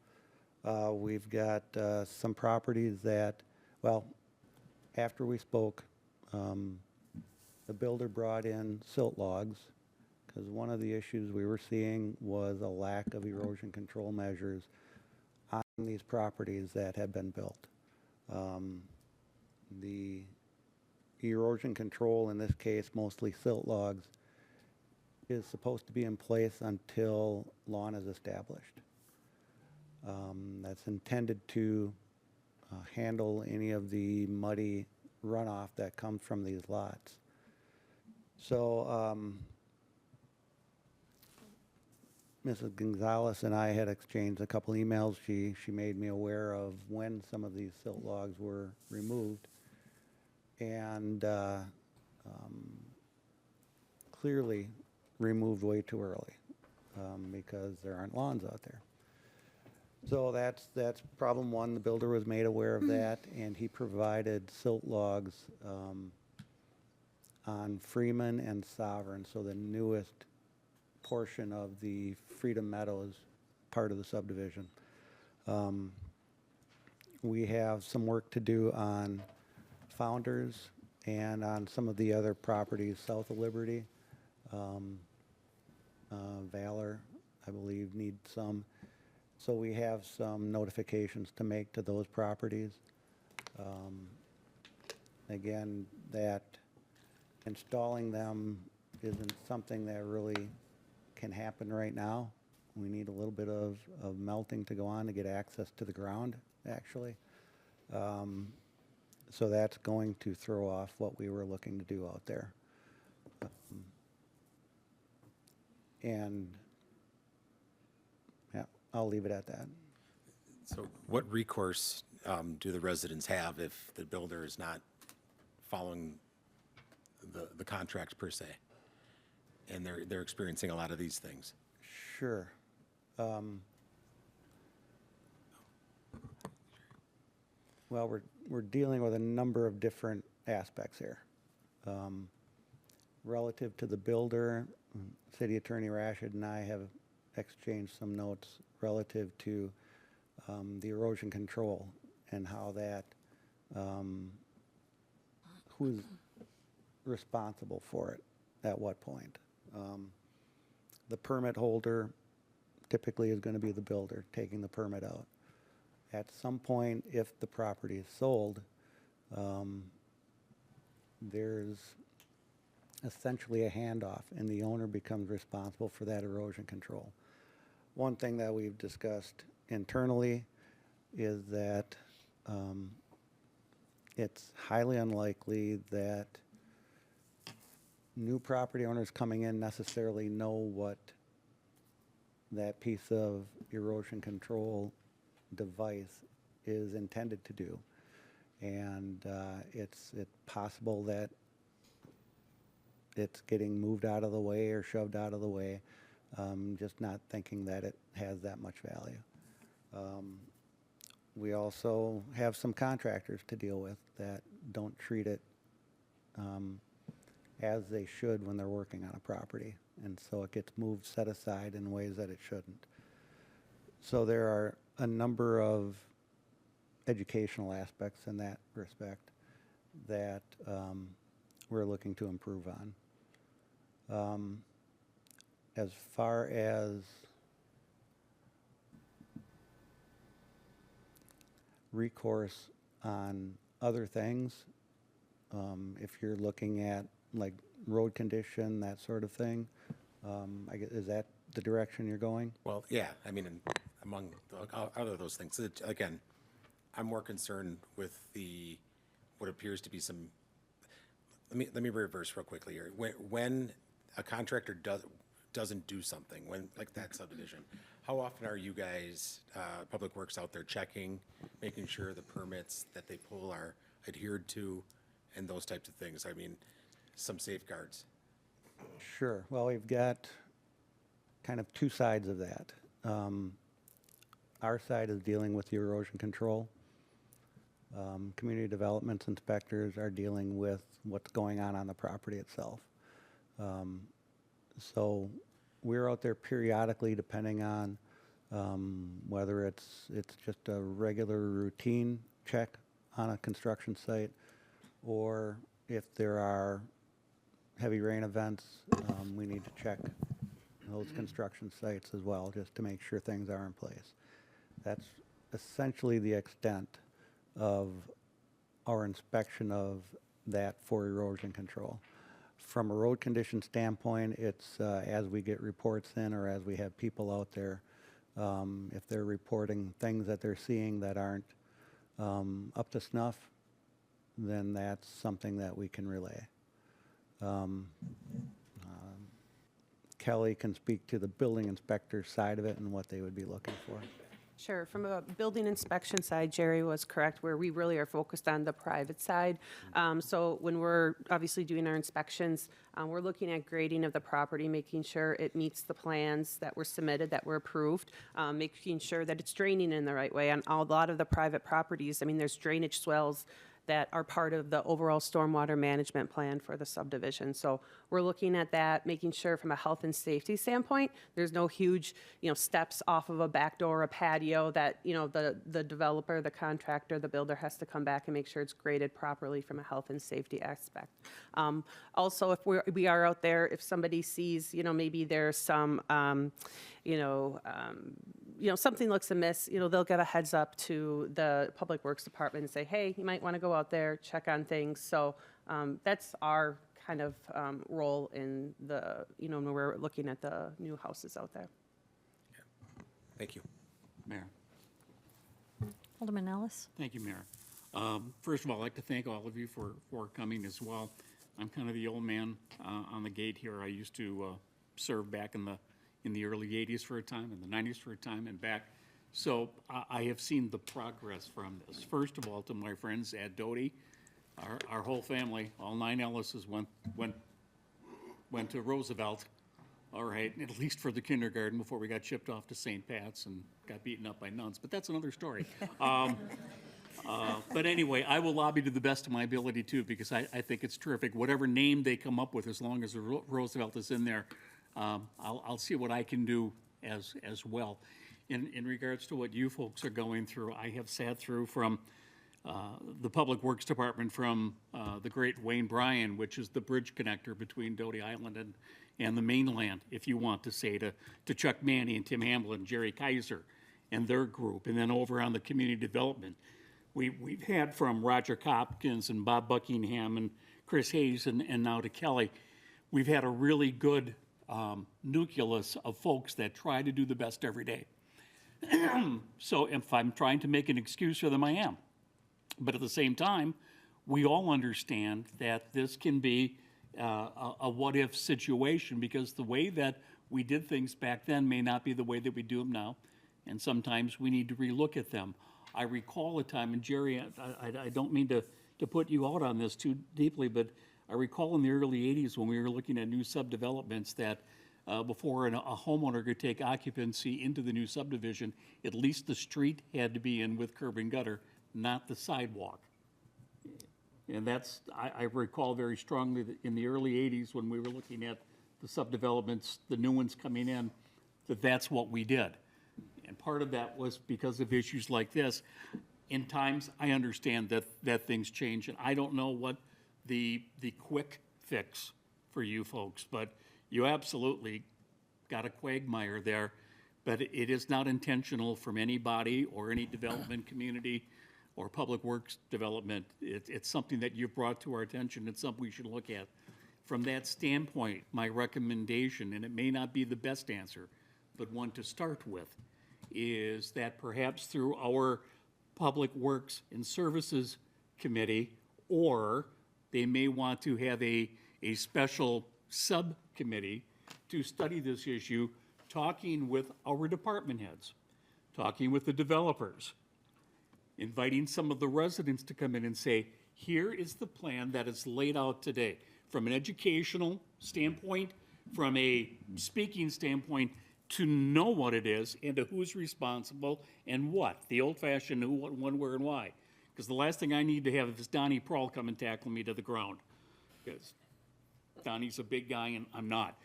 S17: We've got some properties that, well, after we spoke, the builder brought in silt logs, because one of the issues we were seeing was a lack of erosion control measures on these properties that had been built. The erosion control, in this case mostly silt logs, is supposed to be in place until lawn is established. That's intended to handle any of the muddy runoff that comes from these lots. So Mrs. Gonzalez and I had exchanged a couple emails. She made me aware of when some of these silt logs were removed, and clearly removed way too early because there aren't lawns out there. So that's problem one. The builder was made aware of that, and he provided silt logs on Freeman and Sovereign, so the newest portion of the Freedom Meadows part of the subdivision. We have some work to do on Founders and on some of the other properties south of Liberty. Valor, I believe, need some. So we have some notifications to make to those properties. Again, that installing them isn't something that really can happen right now. We need a little bit of melting to go on to get access to the ground, actually. So that's going to throw off what we were looking to do out there. And yeah, I'll leave it at that.
S18: So what recourse do the residents have if the builder is not following the contract per se, and they're experiencing a lot of these things?
S17: Sure. Well, we're dealing with a number of different aspects here. Relative to the builder, City Attorney Rashid and I have exchanged some notes relative to the erosion control and how that, who's responsible for it at what point. The permit holder typically is going to be the builder taking the permit out. At some point, if the property is sold, there's essentially a handoff, and the owner becomes responsible for that erosion control. One thing that we've discussed internally is that it's highly unlikely that new property owners coming in necessarily know what that piece of erosion control device is intended to do. And it's possible that it's getting moved out of the way or shoved out of the way, just not thinking that it has that much value. We also have some contractors to deal with that don't treat it as they should when they're working on a property. And so it gets moved, set aside in ways that it shouldn't. So there are a number of educational aspects in that respect that we're looking to improve on. As far as recourse on other things, if you're looking at like road condition, that sort of thing, I guess, is that the direction you're going?
S18: Well, yeah, I mean, among other those things, again, I'm more concerned with what appears to be some, let me reverse real quickly here. When a contractor doesn't do something, like that subdivision, how often are you guys, Public Works, out there checking, making sure the permits that they pull are adhered to and those types of things? I mean, some safeguards.
S17: Sure. Well, we've got kind of two sides of that. Our side is dealing with the erosion control. Community development inspectors are dealing with what's going on the property itself. So we're out there periodically, depending on whether it's just a regular routine check on a construction site, or if there are heavy rain events, we need to check those construction sites as well, just to make sure things are in place. That's essentially the extent of our inspection of that for erosion control. From a road condition standpoint, it's as we get reports in or as we have people out there, if they're reporting things that they're seeing that aren't up to snuff, then that's something that we can relay. Kelly can speak to the building inspector side of it and what they would be looking for.
S3: Sure. From a building inspection side, Jerry was correct, where we really are focused on the private side. So when we're obviously doing our inspections, we're looking at grading of the property, making sure it meets the plans that were submitted, that were approved, making sure that it's draining in the right way. On a lot of the private properties, I mean, there's drainage swells that are part of the overall stormwater management plan for the subdivision. So we're looking at that, making sure from a health and safety standpoint, there's no huge, steps off of a back door, a patio that, the developer, the contractor, the builder has to come back and make sure it's graded properly from a health and safety aspect. Also, if we are out there, if somebody sees, maybe there's some, something looks amiss, they'll get a heads up to the Public Works Department and say, hey, you might want to go out there, check on things. So that's our kind of role in the, when we're looking at the new houses out there.
S18: Thank you.
S19: Mayor.
S2: Alderman Ellis.
S19: Thank you, Mayor. First of all, I'd like to thank all of you for coming as well. I'm kind of the old man on the gate here. I used to serve back in the early 80s for a time, in the 90s for a time, and back. So I have seen the progress from this. First of all, to my friends at Doty, our whole family, all 9 Ellises went to Roosevelt, all right, at least for the kindergarten before we got shipped off to St. Pat's and got beaten up by nuns, but that's another story. But anyway, I will lobby to the best of my ability too, because I think it's terrific. Whatever name they come up with, as long as the Roosevelt is in there, I'll see what I can do as well. In regards to what you folks are going through, I have sat through from the Public Works Department from the great Wayne Bryan, which is the bridge connector between Doty Island and the mainland, if you want to say, to Chuck Manny and Tim Hamlin, Jerry Kaiser and their group. And then over on the community development, we've had from Roger Hopkins and Bob Buckingham and Chris Hayes and now to Kelly, we've had a really good nucleus of folks that try to do the best every day. So if I'm trying to make an excuse for them, I am. But at the same time, we all understand that this can be a what-if situation, because the way that we did things back then may not be the way that we do them now, and sometimes we need to relook at them. I recall a time, and Jerry, I don't mean to put you out on this too deeply, but I recall in the early 80s when we were looking at new subdevelopments that before a homeowner could take occupancy into the new subdivision, at least the street had to be in with curb and gutter, not the sidewalk. And that's, I recall very strongly that in the early 80s when we were looking at the subdevelopments, the new ones coming in, that's what we did. And part of that was because of issues like this. In times, I understand that things change, and I don't know what the quick fix for you folks, but you absolutely got a quagmire there. But it is not intentional from anybody or any development community or public works development. It's something that you've brought to our attention. It's something we should look at. From that standpoint, my recommendation, and it may not be the best answer, but one to start with, is that perhaps through our Public Works and Services Committee, or they may want to have a special subcommittee to study this issue, talking with our department heads, talking with the developers, inviting some of the residents to come in and say, here is the plan that is laid out today. From an educational standpoint, from a speaking standpoint, to know what it is and to who's responsible and what, the old-fashioned who, what, when, where, and why. Because the last thing I need to have is Donnie Prohl come and tackle me to the ground. Because Donnie's a big guy and I'm not.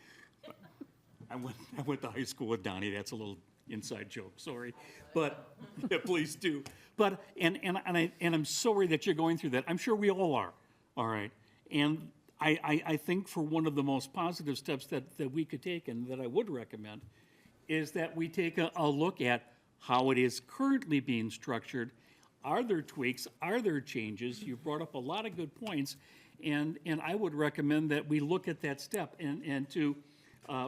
S19: I went to high school with Donnie. That's a little inside joke, sorry. But, yeah, please do. But, and I'm sorry that you're going through that. I'm sure we all are, all right? And I think for one of the most positive steps that we could take and that I would recommend is that we take a look at how it is currently being structured. Are there tweaks? Are there changes? You brought up a lot of good points, and I would recommend that we look at that step. And to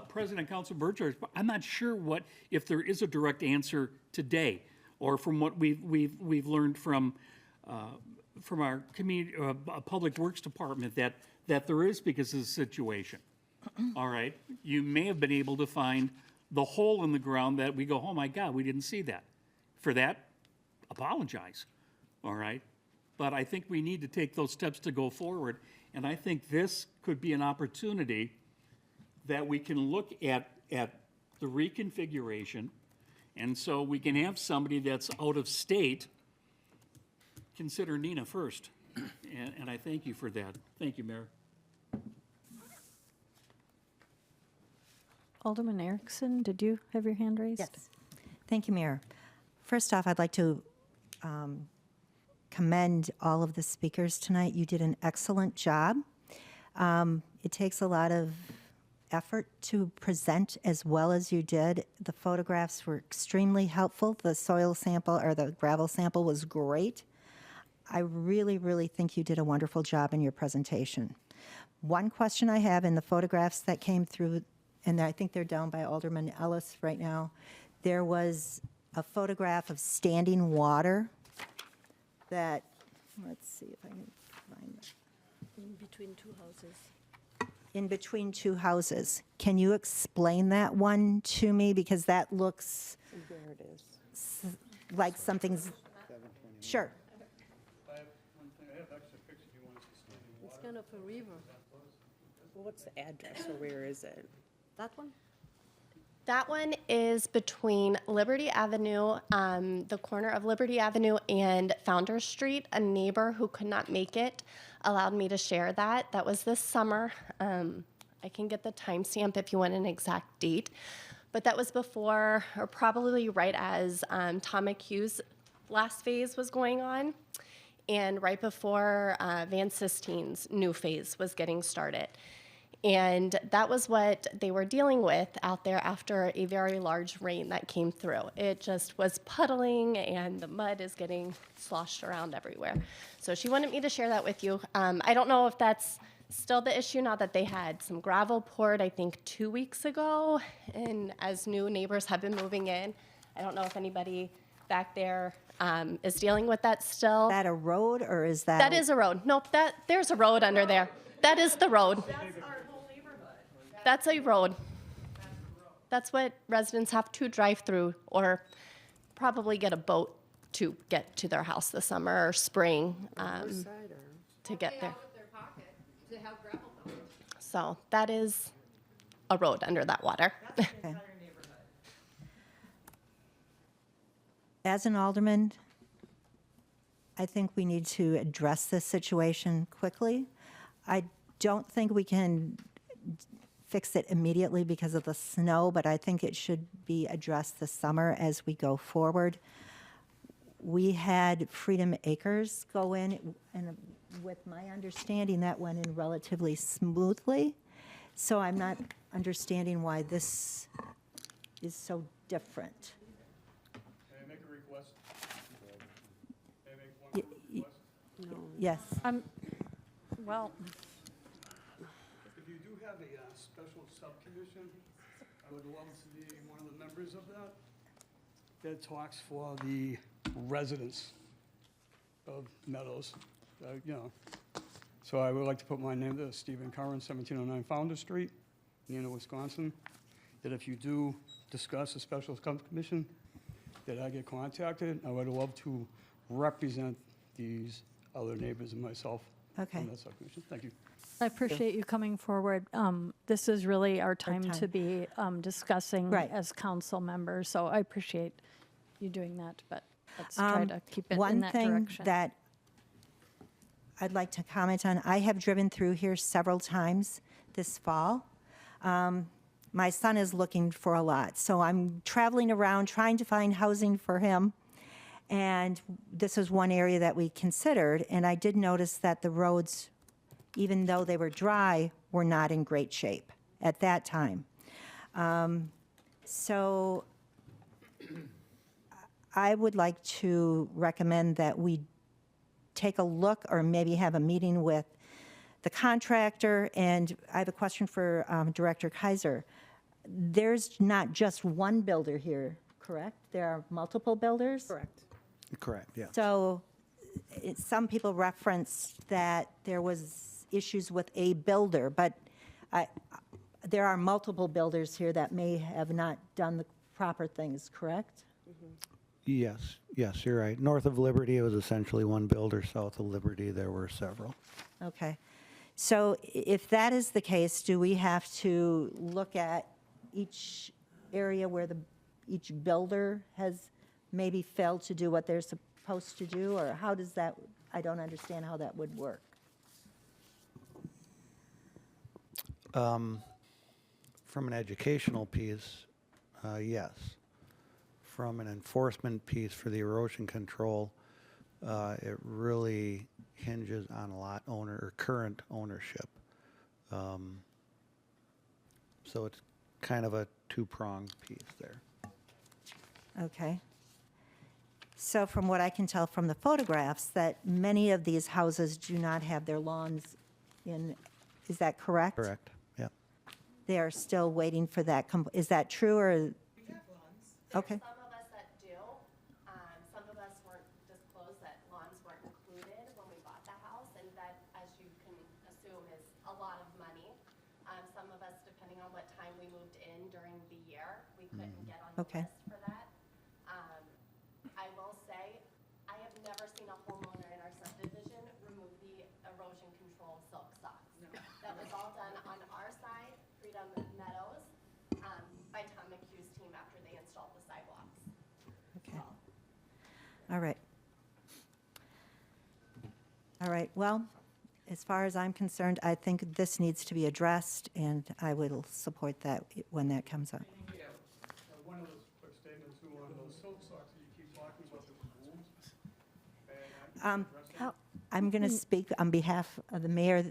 S19: President Council Burchard, I'm not sure if there is a direct answer today, or from what we've learned from our community Public Works Department that there is, because of the situation. All right, you may have been able to find the hole in the ground that we go, oh my God, we didn't see that. For that, apologize, all right? But I think we need to take those steps to go forward, and I think this could be an opportunity that we can look at the reconfiguration, and so we can have somebody that's out of state consider Neenah first, and I thank you for that. Thank you, Mayor.
S2: Alderman Erickson, did you have your hand raised?
S20: Yes. Thank you, Mayor. First off, I'd like to commend all of the speakers tonight. You did an excellent job. It takes a lot of effort to present as well as you did. The photographs were extremely helpful. The soil sample or the gravel sample was great. I really, really think you did a wonderful job in your presentation. One question I have in the photographs that came through, and I think they're down by Alderman Ellis right now, there was a photograph of standing water that, let's see if I can find that.
S21: In between two houses.
S20: In between two houses. Can you explain that one to me? Because that looks
S21: There it is.
S20: like something's, sure.
S21: It's kind of a river.
S3: Well, what's the address, or where is it?
S21: That one?
S7: That one is between Liberty Avenue, the corner of Liberty Avenue and Founders Street. A neighbor who could not make it allowed me to share that. That was this summer. I can get the timestamp if you want an exact date. But that was before, or probably right as Tom McHugh's last phase was going on. and right before Van Sisteen's new phase was getting started. And that was what they were dealing with out there after a very large rain that came through. It just was puddling and the mud is getting sloshed around everywhere. So she wanted me to share that with you. I don't know if that's still the issue now that they had some gravel poured, I think 2 weeks ago. And as new neighbors have been moving in, I don't know if anybody back there is dealing with that still.
S20: Is that a road or is that?
S7: That is a road. Nope, there's a road under there. That is the road. That's a road. That's what residents have to drive through or probably get a boat to get to their house this summer or spring to get there. So that is a road under that water.
S20: Okay. As an alderman, I think we need to address this situation quickly. I don't think we can fix it immediately because of the snow, but I think it should be addressed this summer as we go forward. We had Freedom Acres go in, and with my understanding, that went in relatively smoothly. So I'm not understanding why this is so different.
S11: May I make a request? May I make one request?
S20: Yes.
S2: Well,
S11: If you do have a special subcommission, I would love to be one of the members of that. That talks for the residents of Meadows, you know. So I would like to put my name there, Stephen Curran, 1709 Founder Street, Neenah, Wisconsin. That if you do discuss a special subcommission, that I get contacted. I would love to represent these other neighbors and myself
S20: Okay.
S11: on that subcommission. Thank you.
S2: I appreciate you coming forward. This is really our time to be discussing
S20: Right.
S2: as council members, so I appreciate you doing that, but let's try to keep it in
S20: One
S2: that
S20: thing
S2: direction.
S20: that I'd like to comment on, I have driven through here several times this fall. My son is looking for a lot, so I'm traveling around trying to find housing for him. And this is one area that we considered, and I did notice that the roads, even though they were dry, were not in great shape at that time. So I would like to recommend that we take a look or maybe have a meeting with the contractor. And I have a question for Director Kaiser. There's not just one builder here, correct? There are multiple builders?
S3: Correct.
S17: Correct, yeah.
S20: So some people referenced that there was issues with a builder, but there are multiple builders here that may have not done the proper things, correct?
S17: Yes, you're right. North of Liberty, it was essentially one builder. South of Liberty, there were several.
S20: Okay. So if that is the case, do we have to look at each area where each builder has maybe failed to do what they're supposed to do? Or how does that, I don't understand how that would work.
S17: From an educational piece, yes. From an enforcement piece for the erosion control, it really hinges on a lot owner or current ownership. So it's kind of a two-pronged piece there.
S20: Okay. So from what I can tell from the photographs, that many of these houses do not have their lawns in, is that correct?
S17: Correct, yeah.
S20: They are still waiting for that, is that true or?
S7: We have lawns.
S20: Okay.
S7: Some of us that do. Some of us weren't disclosed that lawns weren't included when we bought the house, and that, as you can assume, is a lot of money. Some of us, depending on what time we moved in during the year, we couldn't get on the
S20: Okay.
S7: list for that. I will say, I have never seen a homeowner in our subdivision remove the erosion control silk socks. That was all done on our side, Freedom Meadows, by Tom McHugh's team after they installed the sidewalks.
S20: Okay. All right. All right, well, as far as I'm concerned, I think this needs to be addressed, and I will support that when that comes up.
S11: One of those quick statements too on those silk socks that you keep talking about the rules.
S20: I'm going to speak on behalf of the mayor.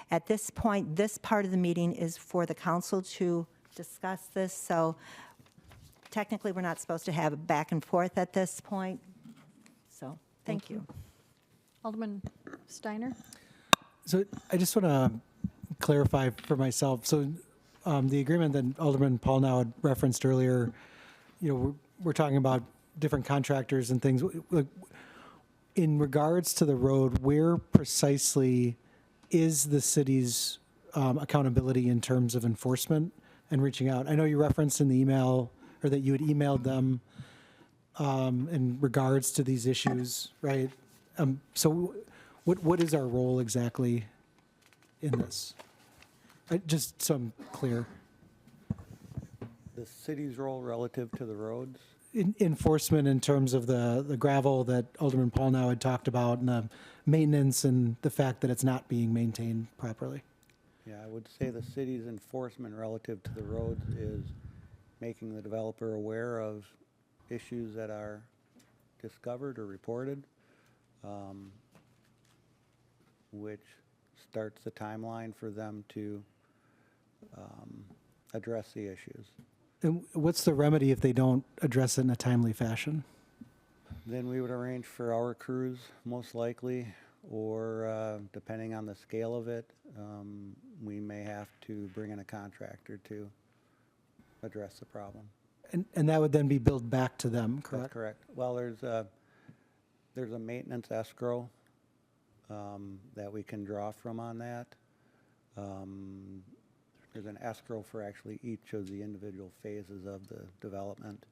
S20: At this point, this part of the meeting is for the council to discuss this, so technically, we're not supposed to have a back and forth at this point. So, thank you.
S2: Alderman Steiner?
S1: So I just want to clarify for myself. So the agreement that Alderman Paul now had referenced earlier, we're talking about different contractors and things. Like, in regards to the road, where precisely is the city's accountability in terms of enforcement and reaching out? I know you referenced in the email, or that you had emailed them in regards to these issues, right? So what is our role exactly in this? Just so I'm clear.
S17: The city's role relative to the roads?
S1: Enforcement in terms of the gravel that Alderman Paul now had talked about, and the maintenance and the fact that it's not being maintained properly.
S17: Yeah, I would say the city's enforcement relative to the roads is making the developer aware of issues that are discovered or reported, which starts the timeline for them to address the issues.
S1: And what's the remedy if they don't address it in a timely fashion?
S17: Then we would arrange for our crews, most likely, or depending on the scale of it, we may have to bring in a contractor to address the problem.
S1: And that would then be billed back to them, correct?
S17: That's correct. Well, there's a maintenance escrow that we can draw from on that. There's an escrow for actually each of the individual phases of the development.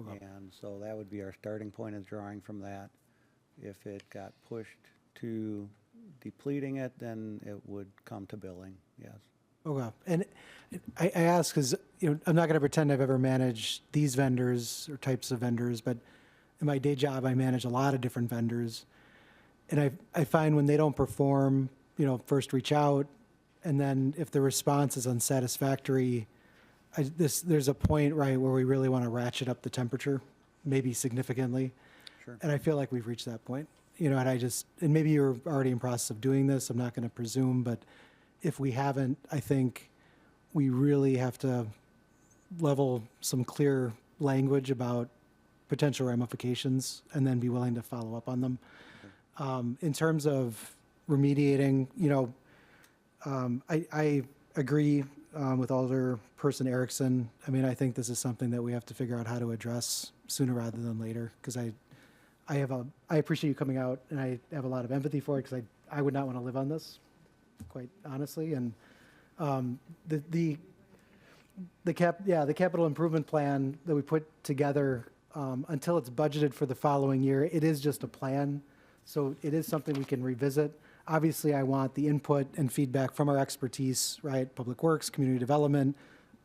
S1: Okay.
S17: And so that would be our starting point, is drawing from that. If it got pushed to depleting it, then it would come to billing, yes.
S1: Okay. And I ask because I'm not going to pretend I've ever managed these vendors or types of vendors, but in my day job, I manage a lot of different vendors. And I find when they don't perform, first reach out, and then if the response is unsatisfactory, there's a point, right, where we really want to ratchet up the temperature, maybe significantly.
S17: Sure.
S1: And I feel like we've reached that point. And maybe you're already in process of doing this, I'm not going to presume, but if we haven't, I think we really have to level some clear language about potential ramifications and then be willing to follow up on them. In terms of remediating, I agree with Alderperson Erickson. I mean, I think this is something that we have to figure out how to address sooner rather than later, because I appreciate you coming out, and I have a lot of empathy for it, because I would not want to live on this, quite honestly. And the capital improvement plan that we put together, until it's budgeted for the following year, it is just a plan. So it is something we can revisit. Obviously, I want the input and feedback from our expertise, right? Public Works, community development.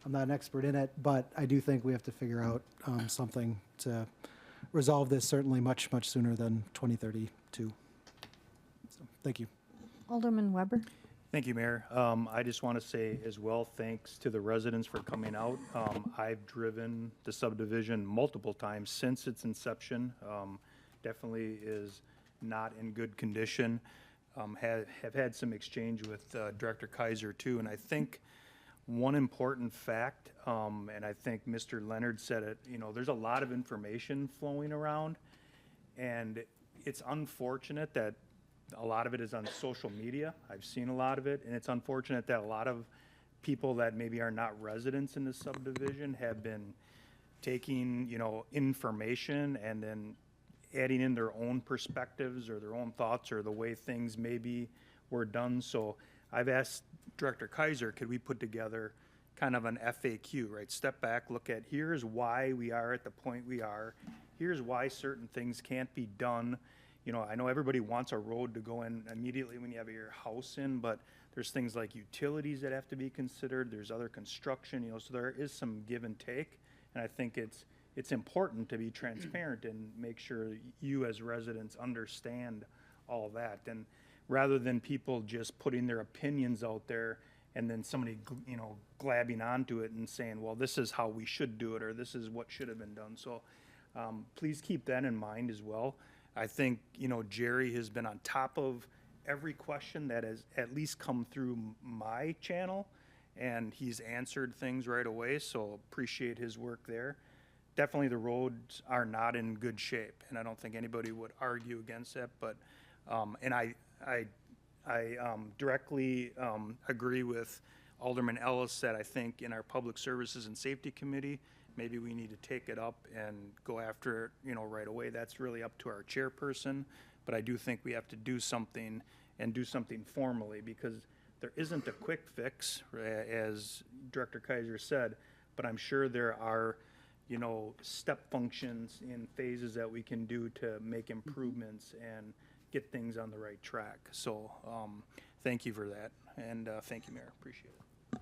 S1: I'm not an expert in it, but I do think we have to figure out something to resolve this, certainly much, much sooner than 2032. So, thank you.
S2: Alderman Weber?
S22: Thank you, Mayor. I just want to say as well, thanks to the residents for coming out. I've driven the subdivision multiple times since its inception. Definitely is not in good condition. Have had some exchange with Director Kaiser too, and I think one important fact, and I think Mr. Leonard said it, there's a lot of information flowing around, and it's unfortunate that a lot of it is on social media. I've seen a lot of it, and it's unfortunate that a lot of people that maybe are not residents in the subdivision have been taking, information and then adding in their own perspectives or their own thoughts or the way things maybe were done. So I've asked Director Kaiser, could we put together kind of an FAQ, right? Step back, look at here's why we are at the point we are. Here's why certain things can't be done. I know everybody wants a road to go in immediately when you have your house in, but there's things like utilities that have to be considered. There's other construction, so there is some give and take. And I think it's important to be transparent and make sure you as residents understand all of that. And rather than people just putting their opinions out there and then somebody, glabbing onto it and saying, well, this is how we should do it, or this is what should have been done. So please keep that in mind as well. I think, Jerry has been on top of every question that has at least come through my channel, and he's answered things right away, so appreciate his work there. Definitely the roads are not in good shape, and I don't think anybody would argue against that, but, and I directly agree with Alderman Ellis that I think in our Public Services and Safety Committee, maybe we need to take it up and go after it, right away. That's really up to our chairperson, but I do think we have to do something and do something formally, because there isn't a quick fix, as Director Kaiser said, but I'm sure there are, step functions in phases that we can do to make improvements and get things on the right track. So thank you for that, and thank you, Mayor, appreciate it.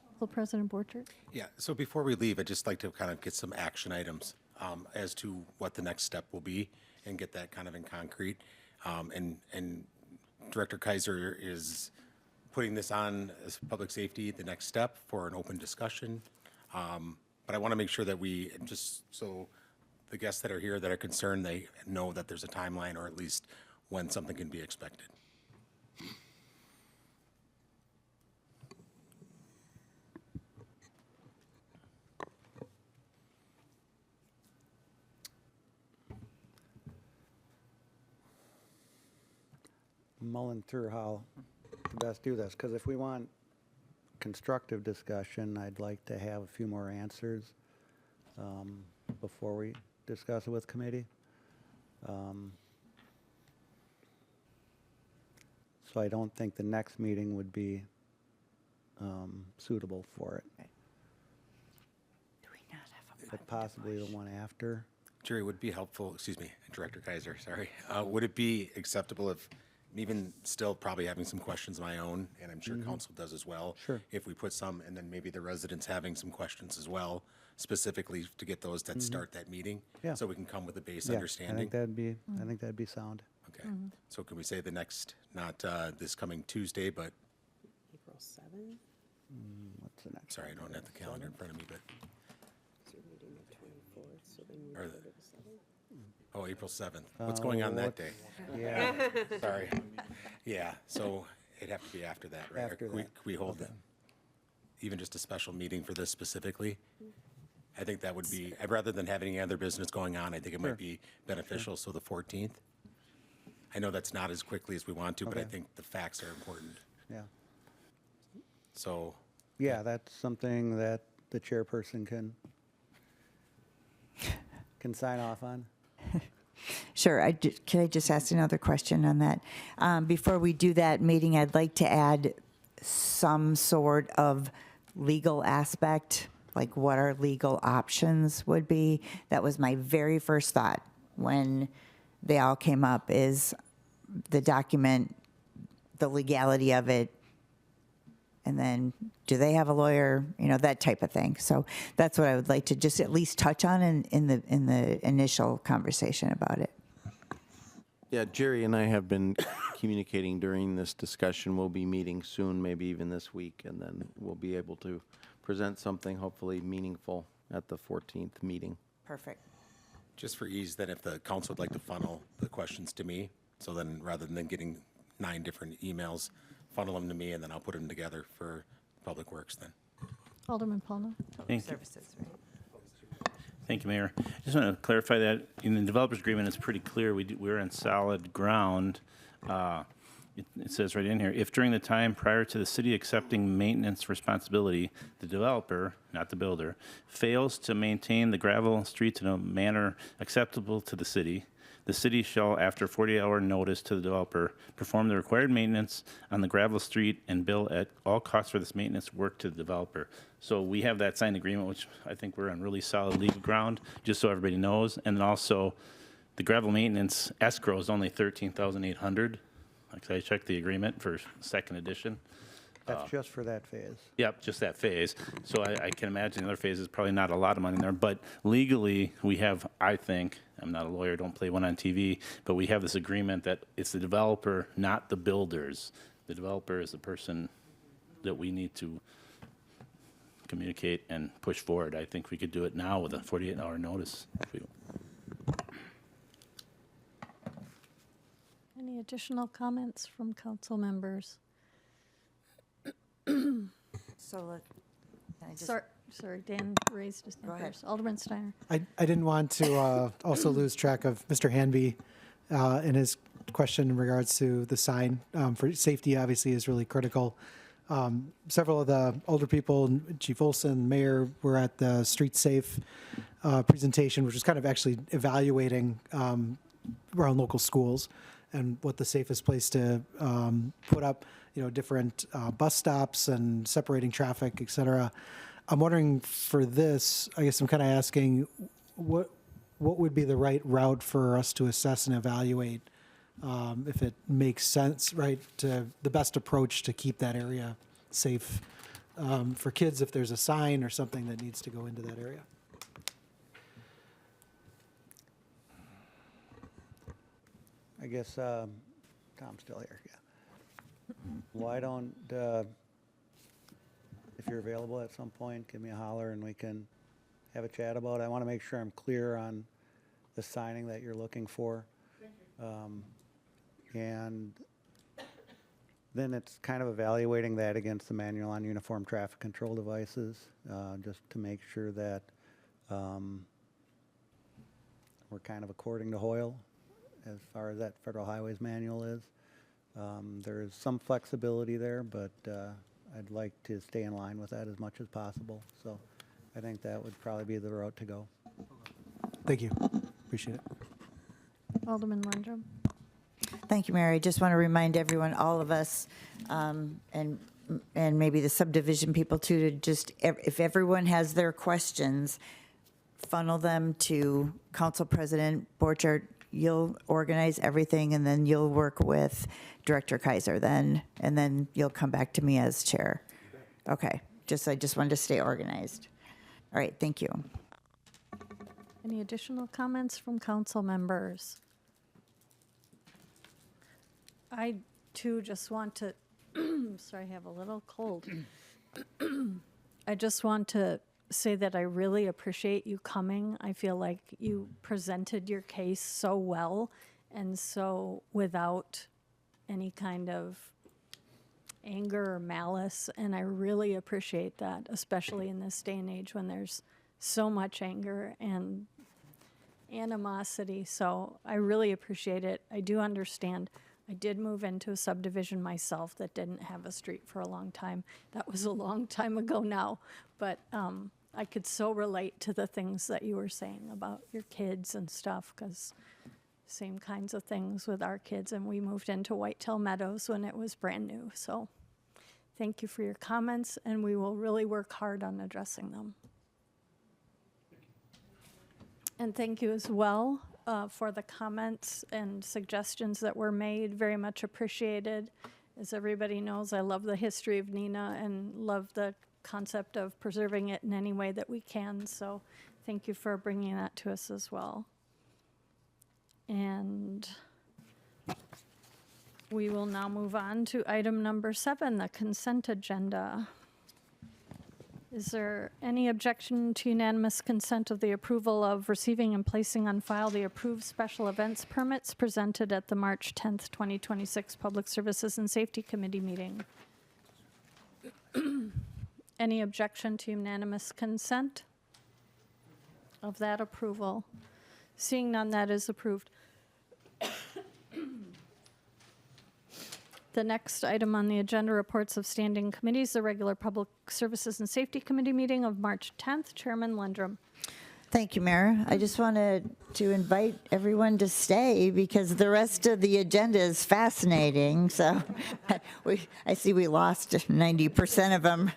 S2: Council President Borchert.
S18: Yeah, so before we leave, I'd just like to kind of get some action items as to what the next step will be and get that kind of in concrete. And Director Kaiser is putting this on as public safety, the next step for an open discussion. But I want to make sure that we, just so the guests that are here that are concerned, they know that there's a timeline, or at least when something can be expected.
S17: Mulling through how to best do this, because if we want constructive discussion, I'd like to have a few more answers before we discuss it with committee. So I don't think the next meeting would be suitable for it.
S4: Do we not have a
S17: But possibly the one after.
S18: Jerry, would it be helpful, excuse me, Director Kaiser, sorry. Would it be acceptable if, even still probably having some questions of my own, and I'm sure council does as well.
S17: Sure.
S18: If we put some, and then maybe the residents having some questions as well, specifically to get those that start that meeting?
S17: Yeah.
S18: So we can come with a base
S17: Yeah,
S18: understanding?
S17: I think that'd be sound.
S18: Okay. So can we say the next, not this coming Tuesday, but,
S3: April 7th?
S17: What's the next?
S18: sorry, I don't have the calendar in front of me, but,
S3: So we're meeting the 24th, so then we
S18: Or
S3: go
S18: the-
S3: to the 7th.
S18: oh, April 7th. What's going on that day?
S17: Yeah.
S18: Sorry. Yeah, so it'd have to be after that, right? Or
S17: After
S18: can we-
S17: that.
S18: Can we hold even just a special meeting for this specifically? I think that would be, rather than having any other business going on, I think it
S17: Sure.
S18: might be beneficial, so the 14th. I know that's not as quickly as we want to, but I
S17: Okay.
S18: think the facts are important.
S17: Yeah.
S18: So,
S17: Yeah, that's something that the chairperson can sign off on.
S4: Sure. Can I just ask another question on that? Before we do that meeting, I'd like to add some sort of legal aspect, like what our legal options would be. That was my very first thought when they all came up, is the document, the legality of it, and then do they have a lawyer, that type of thing. So that's what I would like to just at least touch on in the initial conversation about it.
S6: Yeah, Jerry and I have been communicating during this discussion. We'll be meeting soon, maybe even this week, and then we'll be able to present something hopefully meaningful at the 14th meeting.
S4: Perfect.
S18: just for ease, then if the council would like to funnel the questions to me, so then rather than getting 9 different emails, funnel them to me, and then I'll put them together for Public Works then.
S2: Alderman Paulna.
S4: Public Services, right?
S16: Thank you, Mayor. I just want to clarify that in the developers agreement, it's pretty clear we're on solid ground. It says right in here, if during the time prior to the city accepting maintenance responsibility, the developer, not the builder, fails to maintain the gravel streets in a manner acceptable to the city shall, after 48-hour notice to the developer, perform the required maintenance on the gravel street and bill at all costs for this maintenance work to the developer. So we have that signed agreement, which I think we're on really solid legal ground, just so everybody knows. And then also, the gravel maintenance escrow is only $13,800. Like I checked the agreement for second edition.
S17: That's just for that phase.
S16: Yep, just that phase. So I can imagine the other phase is probably not a lot of money in there, but legally, we have, I think, I'm not a lawyer, don't play one on TV, but we have this agreement that it's the developer, not the builders. The developer is the person that we need to communicate and push forward. I think we could do it now with a 48-hour notice.
S2: additional comments from council members?
S4: So can I just,
S2: Sorry, Dan raised his
S4: Go
S2: hand
S4: ahead.
S2: first. Alderman Steiner.
S1: I didn't want to also lose track of Mr. Hanby in his question in regards to the sign. For safety, obviously, is really critical. Several of the older people, Chief Olson, Mayor, were at the Street Safe presentation, which was kind of actually evaluating around local schools and what the safest place to put up, different bus stops and separating traffic, et cetera. I'm wondering for this, I guess I'm kind of asking what would be the right route for us to assess and evaluate if it makes sense, right, to the best approach to keep that area safe for kids if there's a sign or something that needs to go into that area.
S17: I guess Tom's still here, yeah. Why don't, if you're available at some point, give me a holler and we can have a chat about it. I want to make sure I'm clear on the signing that you're looking for. And then it's kind of evaluating that against the manual on uniform traffic control devices, just to make sure that we're kind of according to Hoyle as far as that Federal Highways manual is. There is some flexibility there, but I'd like to stay in line with that as much as possible. So I think that would probably be the route to go.
S1: Thank you. Appreciate it.
S2: Alderman Lundrum.
S4: thank you, Mary. I just want to remind everyone, all of us, and maybe the subdivision people too, to just, if everyone has their questions, funnel them to Council President Borchardt. You'll organize everything, and then you'll work with Director Kaiser then, and then you'll come back to me as chair. Okay, I just wanted to stay organized. All right, thank you.
S2: Any additional comments from council members? I too just want to, sorry, I have a little cold. I just want to say that I really appreciate you coming. I feel like you presented your case so well and so without any kind of anger or malice, and I really appreciate that, especially in this day and age when there's so much anger and animosity. So I really appreciate it. I do understand. I did move into a subdivision myself that didn't have a street for a long time. That was a long time ago now, but I could so relate to the things that you were saying about your kids and stuff, because same kinds of things with our kids, and we moved into Whitetail Meadows when it was brand new. So thank you for your comments, and we will really work hard on addressing them. And thank you as well for the comments and suggestions that were made. Very much appreciated. As everybody knows, I love the history of Neenah and love the concept of preserving it in any way that we can. So thank you for bringing that to us as well. And we will now move on to item number 7, the consent agenda. Is there any objection to unanimous consent of the approval of receiving and placing on file the approved special events permits presented at the March 10th, 2026 Public Services and Safety Committee meeting? Any objection to unanimous consent of that approval? Seeing none, that is approved. The next item on the agenda, reports of standing committees, the regular Public Services and Safety Committee meeting of March 10th. Chairman Lundrum.
S4: Thank you, Mayor. I just wanted to invite everyone to stay because the rest of the agenda is fascinating. So I see we lost 90% of them.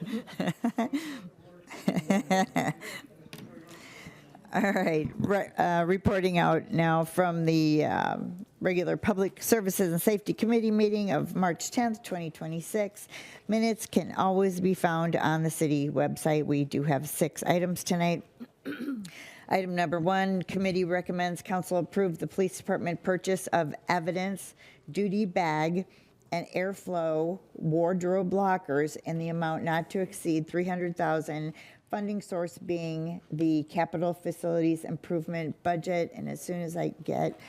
S4: All right, reporting out now from the regular Public Services and Safety Committee meeting of March 10th, 2026. Minutes can always be found on the city website. We do have 6 items tonight. Item number 1, committee recommends council approve the police department purchase of evidence, duty bag, and airflow wardrobe blockers in the amount not to exceed $300,000. Funding source being the capital facilities improvement budget. And as soon as I get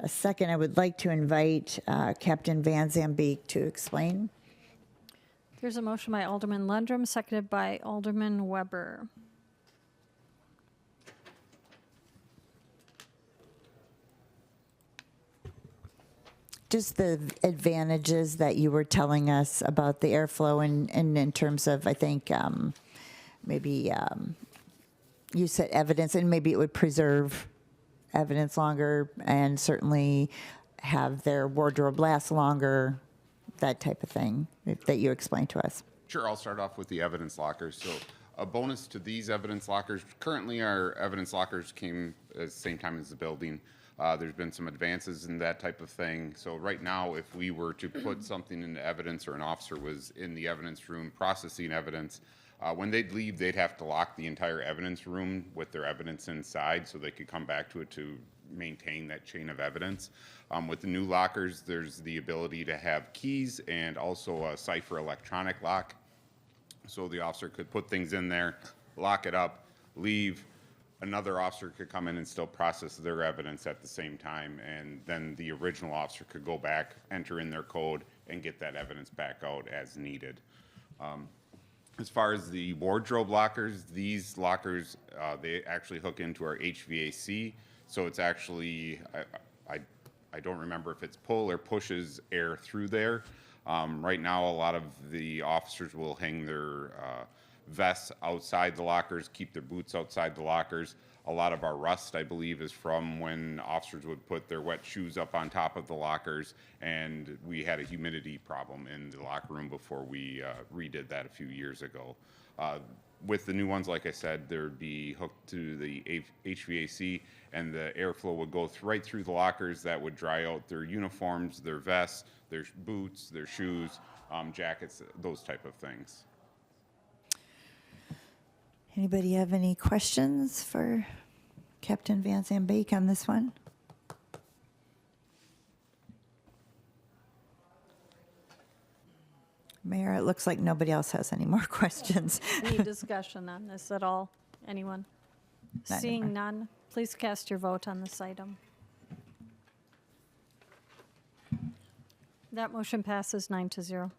S4: a second, I would like to invite Captain Van Zambeek to explain.
S2: There's a motion by Alderman Lundrum, seconded by Alderman Weber.
S4: Just the advantages that you were telling us about the airflow and in terms of, I think, maybe you said evidence, and maybe it would preserve evidence longer and certainly have their wardrobe last longer, that type of thing that you explained to us.
S8: Sure, I'll start off with the evidence lockers. So a bonus to these evidence lockers, currently our evidence lockers came at the same time as the building. There's been some advances in that type of thing. So right now, if we were to put something into evidence or an officer was in the evidence room processing evidence, when they'd leave, they'd have to lock the entire evidence room with their evidence inside so they could come back to it to maintain that chain of evidence. With the new lockers, there's the ability to have keys and also a cipher electronic lock. So the officer could put things in there, lock it up, leave. Another officer could come in and still process their evidence at the same time, and then the original officer could go back, enter in their code, and get that evidence back out as needed. As far as the wardrobe lockers, these lockers, they actually hook into our HVAC, so it's actually, I don't remember if it's pull or pushes air through there. Right now, a lot of the officers will hang their vests outside the lockers, keep their boots outside the lockers. A lot of our rust, I believe, is from when officers would put their wet shoes up on top of the lockers, and we had a humidity problem in the locker room before we redid that a few years ago. With the new ones, like I said, there'd be hooked to the HVAC, and the airflow would go right through the lockers. That would dry out their uniforms, their vests, their boots, their shoes, jackets, those type of things.
S4: Anybody have any questions for Captain Van Zambeek on this one? Mayor, it looks like nobody else has any more questions.
S2: Any discussion on this at all? Anyone?
S4: Not
S2: Seeing
S4: anymore.
S2: none, please cast your vote on this item. That motion passes 9-0.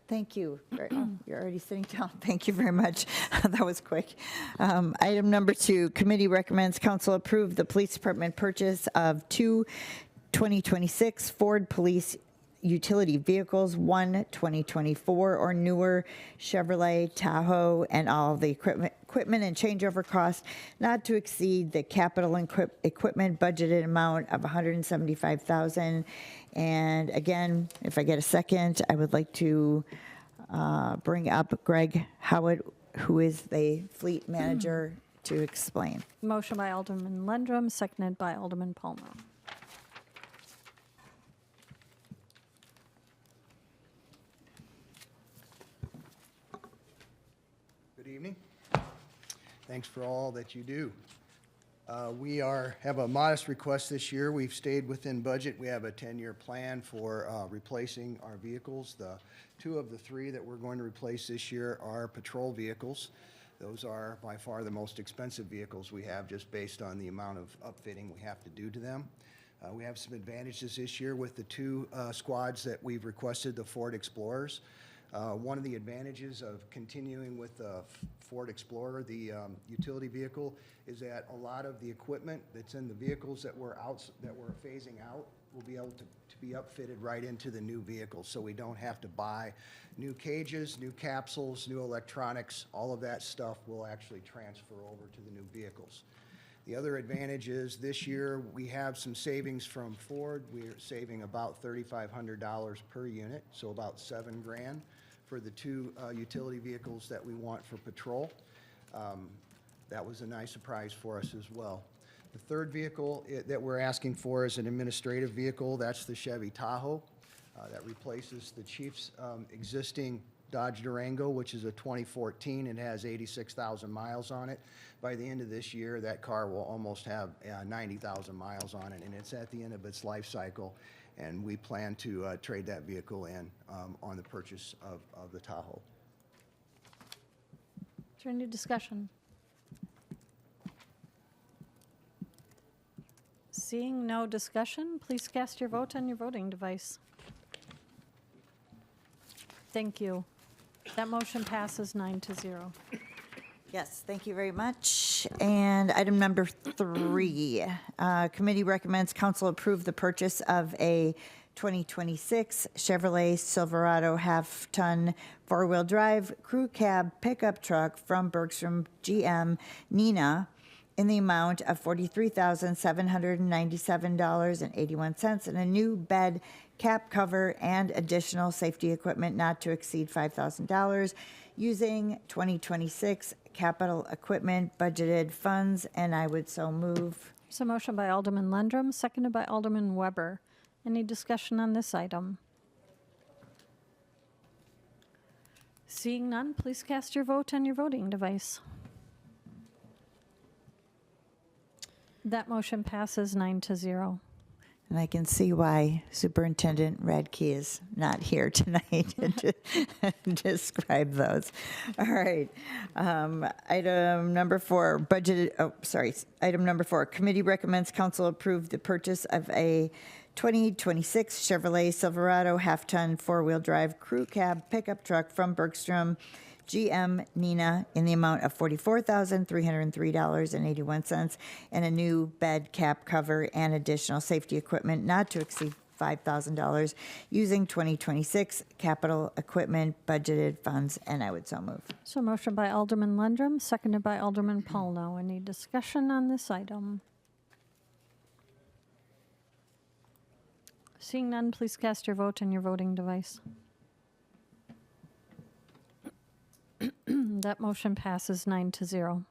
S4: Thank you. You're already sitting down. Thank you very much. That was quick. Item number 2, committee recommends council approve the police department purchase of 2 2026 Ford Police utility vehicles, 1 2024 or newer Chevrolet Tahoe, and all the equipment and changeover costs not to exceed the capital equipment budgeted amount of $175,000. And again, if I get a second, I would like to bring up Greg Howard, who is the fleet manager, to explain.
S2: Motion by Alderman Lundrum, seconded by Alderman Palmer.
S9: Good evening. Thanks for all that you do. We have a modest request this year. We've stayed within budget. We have a 10-year plan for replacing our vehicles. The 2 of the 3 that we're going to replace this year are patrol vehicles. Those are by far the most expensive vehicles we have, just based on the amount of upfitting we have to do to them. We have some advantages this year with the 2 squads that we've requested, the Ford Explorers. One of the advantages of continuing with the Ford Explorer, the utility vehicle, is that a lot of the equipment that's in the vehicles that we're phasing out will be able to be upfitted right into the new vehicles, so we don't have to buy new cages, new capsules, new electronics. All of that stuff will actually transfer over to the new vehicles. The other advantage is this year we have some savings from Ford. We're saving about $3,500 per unit, so about $7 grand for the 2 utility vehicles that we want for patrol. That was a nice surprise for us as well. The third vehicle that we're asking for is an administrative vehicle. That's the Chevy Tahoe. That replaces the chief's existing Dodge Durango, which is a 2014 and has 86,000 miles on it. By the end of this year, that car will almost have 90,000 miles on it, and it's at the end of its life cycle. And we plan to trade that vehicle in on the purchase of the Tahoe.
S2: Is there any discussion? Seeing no discussion, please cast your vote on your voting device. Thank you. That motion passes 9-0.
S4: Yes, thank you very much. And item number 3, committee recommends council approve the purchase of a 2026 Chevrolet Silverado half-ton four-wheel drive crew cab pickup truck from Bergstrom GM Neenah in the amount of $43,797.81 and a new bed, cap cover, and additional safety equipment not to exceed $5,000 using 2026 capital equipment budgeted funds, and I would so move.
S2: So motion by Alderman Lundrum, seconded by Alderman Weber. Any discussion on this item? Seeing none, please cast your vote on your voting device. That motion passes 9-0.
S4: And I can see why Superintendent Radke is not here tonight to describe those. All right. Item number 4, Item number 4, committee recommends council approve the purchase of a 2026 Chevrolet Silverado half-ton four-wheel drive crew cab pickup truck from Bergstrom GM Neenah in the amount of $44,303.81 and a new bed, cap cover, and additional safety equipment not to exceed $5,000 using 2026 capital equipment budgeted funds, and I would so move.
S2: So motion by Alderman Lundrum, seconded by Alderman Paulno. Any discussion on this item? Seeing none, please cast your vote on your voting device. That motion passes 9-0.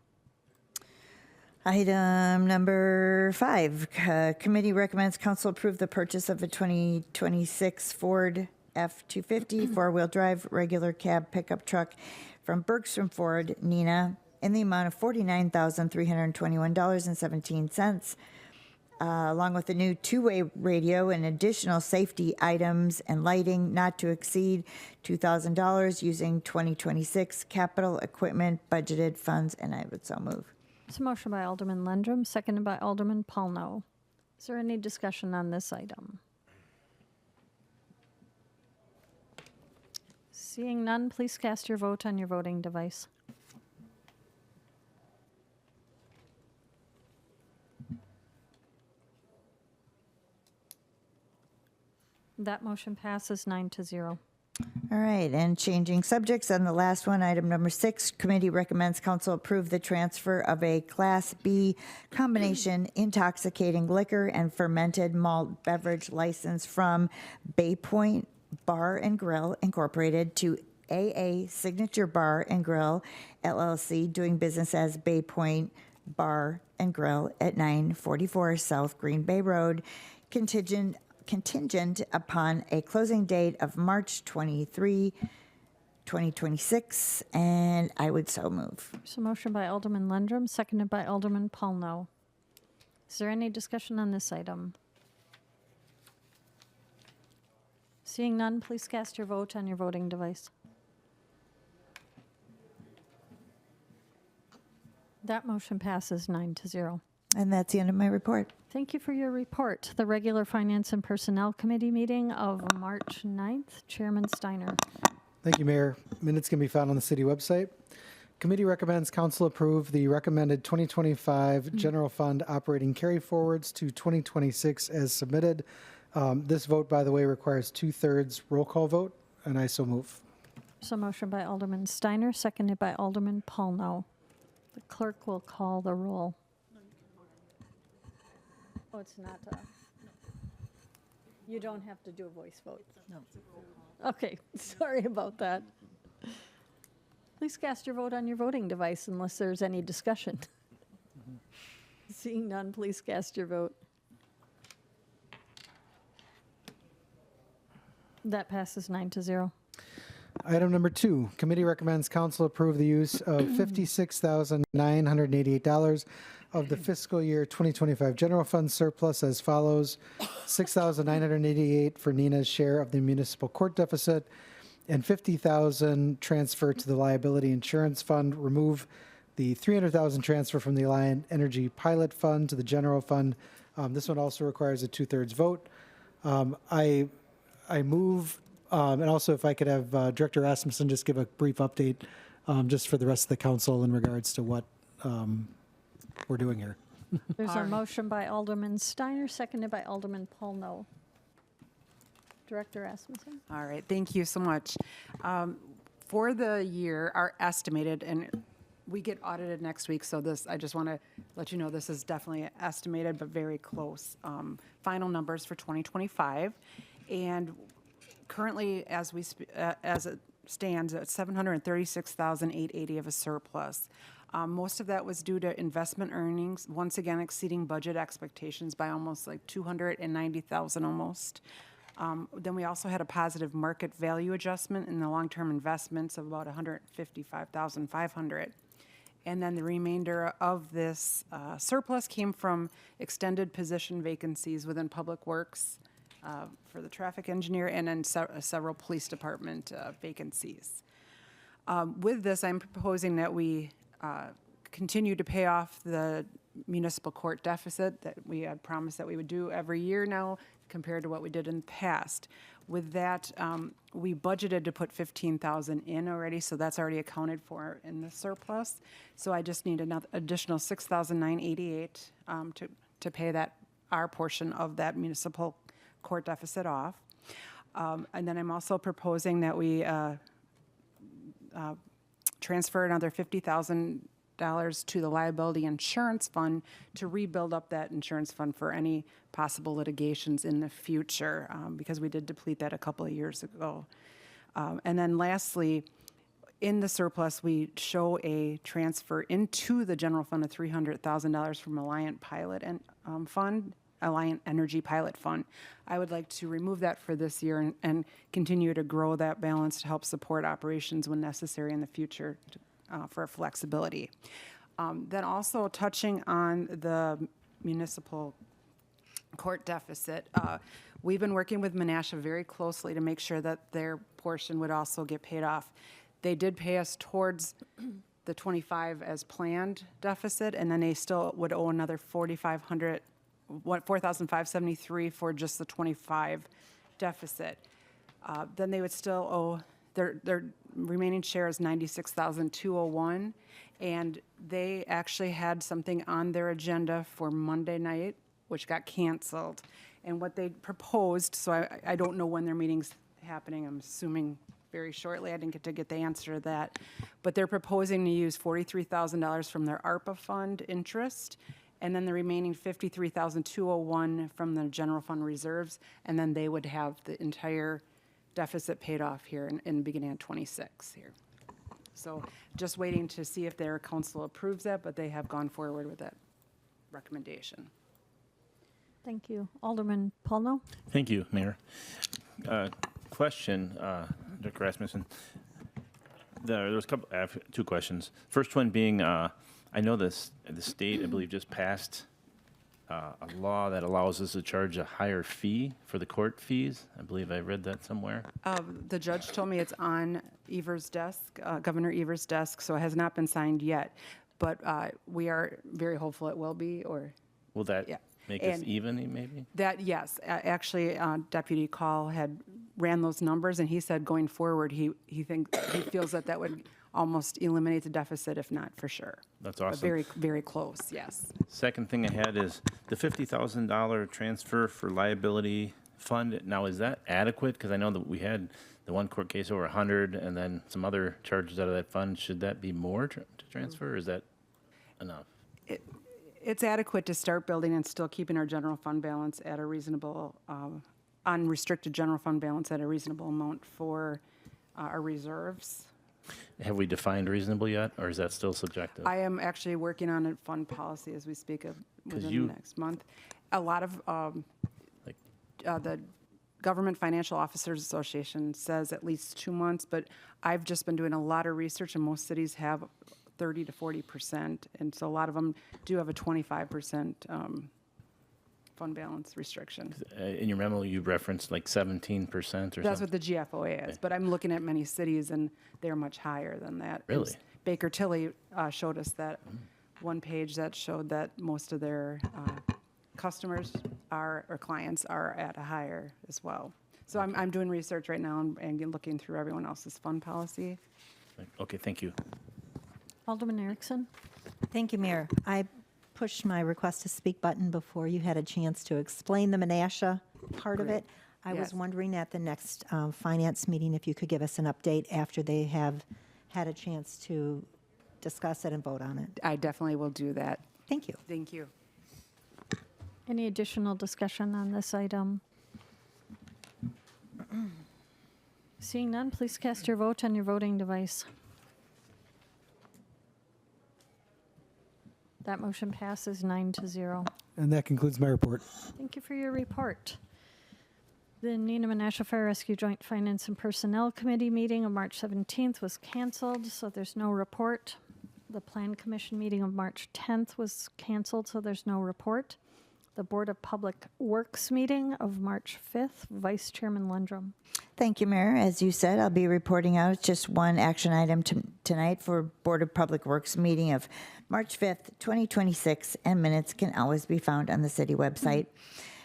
S4: Item number 5, committee recommends council approve the purchase of a 2026 Ford F-250 four-wheel drive regular cab pickup truck from Bergstrom Ford Neenah in the amount of $49,321.17, along with a new two-way radio and additional safety items and lighting not to exceed $2,000 using 2026 capital equipment budgeted funds, and I would so move.
S2: So motion by Alderman Lundrum, seconded by Alderman Paulno. Is there any discussion on this item? Seeing none, please cast your vote on your voting device. That motion passes 9-0.
S4: All right, and changing subjects on the last one, item number 6, committee recommends council approve the transfer of a Class B combination intoxicating liquor and fermented malt beverage license from Bay Point Bar and Grill Incorporated to AA Signature Bar and Grill LLC, doing business as Bay Point Bar and Grill at 944 South Green Bay Road, contingent upon a closing date of March 23, 2026, and I would so move.
S2: So motion by Alderman Lundrum, seconded by Alderman Paulno. Is there any discussion on this item? Seeing none, please cast your vote on your voting device. That motion passes 9-0.
S4: And that's the end of my report.
S2: Thank you for your report. The regular Finance and Personnel Committee meeting of March 9th. Chairman Steiner.
S1: Thank you, Mayor. Minutes can be found on the city website. Committee recommends council approve the recommended 2025 general fund operating carry forwards to 2026 as submitted. This vote, by the way, requires 2/3 roll call vote, and I so move.
S2: So motion by Alderman Steiner, seconded by Alderman Paulno. The clerk will call the roll. Oh, it's not, you don't have to do a voice vote? No. Okay, sorry about that. Please cast your vote on your voting device unless there's any discussion. Seeing none, please cast your vote. That passes 9-0.
S1: Item number 2, committee recommends council approve the use of $56,988 of the fiscal year 2025 general fund surplus as follows: $6,988 for Neenah's share of the municipal court deficit, and $50,000 transfer to the liability insurance fund. Remove the $300,000 transfer from the Alliant Energy Pilot Fund to the general fund This one also requires a 2/3 vote. I move, and also if I could have Director Rasmussen just give a brief update just for the rest of the council in regards to what we're doing here.
S2: There's a motion by Alderman Steiner, seconded by Alderman Paulno. Director Rasmussen.
S10: All right, thank you so much. For the year, our estimated, and we get audited next week, so this, I just want to let you know, this is definitely estimated, but very close. Final numbers for 2025, and currently, as it stands, at 736,880 of a surplus. Most of that was due to investment earnings, once again exceeding budget expectations by almost like 290,000 almost. Then we also had a positive market value adjustment in the long-term investments of about 155,500. And then the remainder of this surplus came from extended position vacancies within Public Works for the traffic engineer, and then several police department vacancies. With this, I'm proposing that we continue to pay off the municipal court deficit that we had promised that we would do every year now compared to what we did in the past. With that, we budgeted to put 15,000 in already, so that's already accounted for in the surplus. So I just need another additional 6,988 to pay that, our portion of that municipal court deficit off. And then I'm also proposing that we transfer another $50,000 to the liability insurance fund to rebuild up that insurance fund for any possible litigations in the future, because we did deplete that a couple of years ago. And then lastly, in the surplus, we show a transfer into the general fund of $300,000 from Alliant Pilot and Alliant Energy Pilot Fund. I would like to remove that for this year and continue to grow that balance to help support operations when necessary in the future for flexibility. Then also touching on the municipal court deficit, we've been working with Menasha very closely to make sure that their portion would also get paid off. They did pay us towards the 25 as planned deficit, and then they still would owe another $4,573 for just the 25 deficit. Then they would still owe, their remaining share is $96,201, and they actually had something on their agenda for Monday night, which got canceled. And what they proposed, so I don't know when their meeting's happening, I'm assuming very shortly. I didn't get the answer to that. But they're proposing to use $43,000 from their ARPA fund interest, and then the remaining $53,201 from the general fund reserves, and then they would have the entire deficit paid off here in the beginning of 26 here. So just waiting to see if their council approves that, but they have gone forward with that recommendation.
S2: Thank you. Alderman Paulno.
S16: Thank you, Mayor. Question, Dr. Rasmussen. There was a couple, I have two questions. First one being, I know the state, I believe, just passed a law that allows us to charge a higher fee for the court fees. I believe I read that somewhere.
S10: The judge told me it's on Evers' desk, Governor Evers' desk, so it has not been signed yet. But we are very hopeful it will be, or. Will
S16: that make us even, maybe?
S10: That, yes. Actually, Deputy Call had ran those numbers, and he said going forward, he feels that would almost eliminate the deficit, if not for sure.
S16: That's awesome.
S10: But very, very close, yes.
S16: Second thing I had is the $50,000 transfer for liability fund. Now, is that adequate? Because I know that we had the one court case over 100 and then some other charges out of that fund. Should that be more to transfer, or is that enough?
S10: It's adequate to start building and still keeping our general fund balance at a reasonable, unrestricted general fund balance at a reasonable amount for our reserves.
S16: Have we defined reasonable yet, or is that still subjective?
S10: I am actually working on a fund policy as we speak of within the next month. A lot of the Government Financial Officers Association says at least 2 months, but I've just been doing a lot of research, and most cities have 30 to 40%, and so a lot of them do have a 25% fund balance restriction.
S16: In your memo, you referenced like 17% or something?
S10: That's what the GFOA is, but I'm looking at many cities, and they're much higher than that.
S16: Really?
S10: Baker Tilly showed us that one page that showed that most of their customers are, or clients are at a higher as well. So I'm doing research right now and looking through everyone else's fund policy.
S16: Okay, thank you.
S2: Alderman Erickson?
S20: Thank you, Mayor. I pushed my request to speak button before you had a chance to explain the Menasha part of
S10: Great.
S20: it. I was
S10: Yes.
S20: wondering at the next finance meeting if you could give us an update after they have had a chance to discuss it and vote on it.
S10: I definitely will do that.
S20: Thank you.
S10: Thank you.
S2: Any additional discussion on this item? Seeing none, please cast your vote on your voting device. That motion passes 9-0.
S1: And that concludes my report.
S2: Thank you for your report. The Neenah Menasha Fire Rescue Joint Finance and Personnel Committee meeting of March 17th was canceled, so there's no report. The Plan Commission meeting of March 10th was canceled, so there's no report. The Board of Public Works meeting of March 5th, Vice Chairman Lundrum.
S4: Thank you, Mayor. As you said, I'll be reporting out just one action item tonight for Board of Public Works meeting of March 5th, 2026, and minutes can always be found on the city website.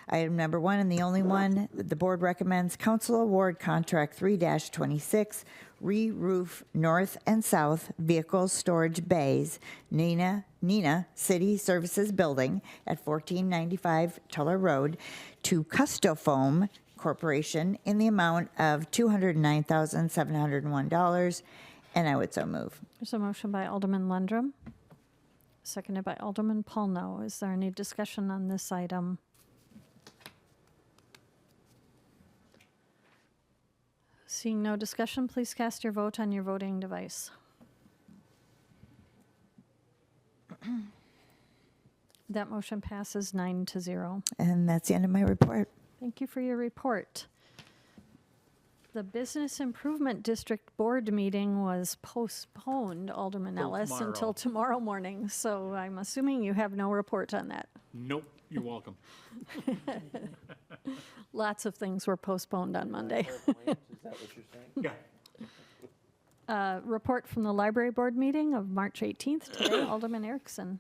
S4: Item number 1 and the only one, the board recommends council award contract 3-26, re-roof north and south vehicle storage bays, Neenah City Services Building at 1495 Tuller Road to Custofoam Corporation in the amount of $209,701, and I would so move.
S2: There's a motion by Alderman Lundrum, seconded by Alderman Paulno. Is there any discussion on this item? Seeing no discussion, please cast your vote on your voting device. That motion passes 9-0.
S4: And that's the end of my report.
S2: Thank you for your report. The Business Improvement District Board meeting was postponed, Alderman Ellis, until tomorrow morning. So I'm assuming you have no report on that.
S19: Nope, you're welcome.
S2: Lots of things were postponed on Monday.
S6: Is that what you're saying?
S19: Yeah.
S2: Report from the Library Board meeting of March 18th today, Alderman Erickson.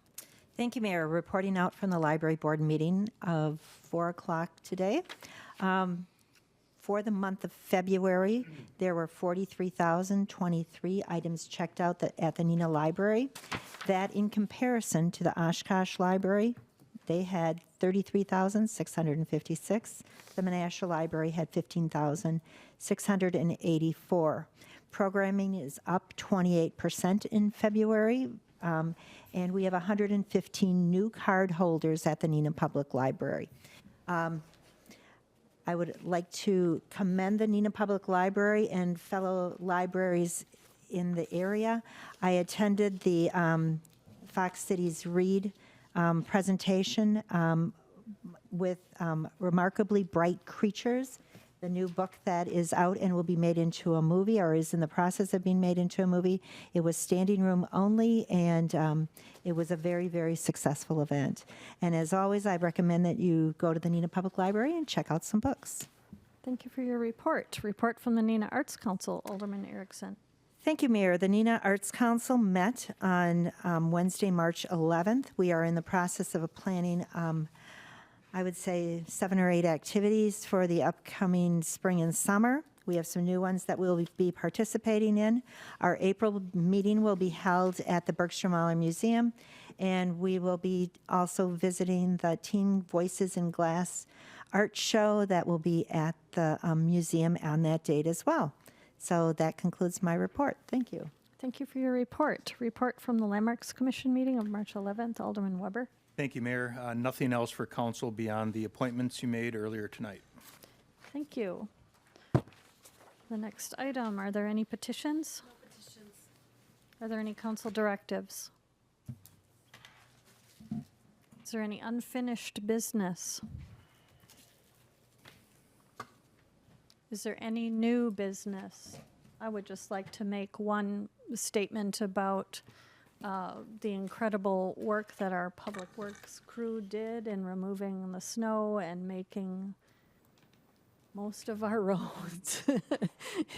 S20: Thank you, Mayor. Reporting out from the Library Board meeting of 4 o'clock today. For the month of February, there were 43,023 items checked out at the Neenah Library. That in comparison to the Oshkosh Library, they had 33,656. The Menasha Library had 15,684. Programming is up 28% in February, and we have 115 new card holders at the Neenah Public Library. I would like to commend the Neenah Public Library and fellow libraries in the area. I attended the Fox Cities Read presentation with Remarkably Bright Creatures, the new book that is out and will be made into a movie or is in the process of being made into a movie. It was standing room only, and it was a very, very successful event. And as always, I recommend that you go to the Neenah Public Library and check out some books.
S2: Thank you for your report. Report from the Neenah Arts Council, Alderman Erickson.
S20: Thank you, Mayor. The Neenah Arts Council met on Wednesday, March 11th. We are in the process of planning, I would say, 7 or 8 activities for the upcoming spring and summer. We have some new ones that we'll be participating in. Our April meeting will be held at the Bergstrom Mahler Museum, and we will be also visiting the Teen Voices in Glass art show that will be at the museum on that date as well. So that concludes my report. Thank you.
S2: Thank you for your report. Report from the Landmarks Commission meeting of March 11th, Alderman Weber.
S22: Thank you, Mayor. Nothing else for council beyond the appointments you made earlier tonight.
S2: Thank you. The next item, are there any petitions?
S21: No petitions.
S2: Are there any council directives? Is there any unfinished business? Is there any new business? I would just like to make one statement about the incredible work that our Public Works crew did in removing the snow and making most of our roads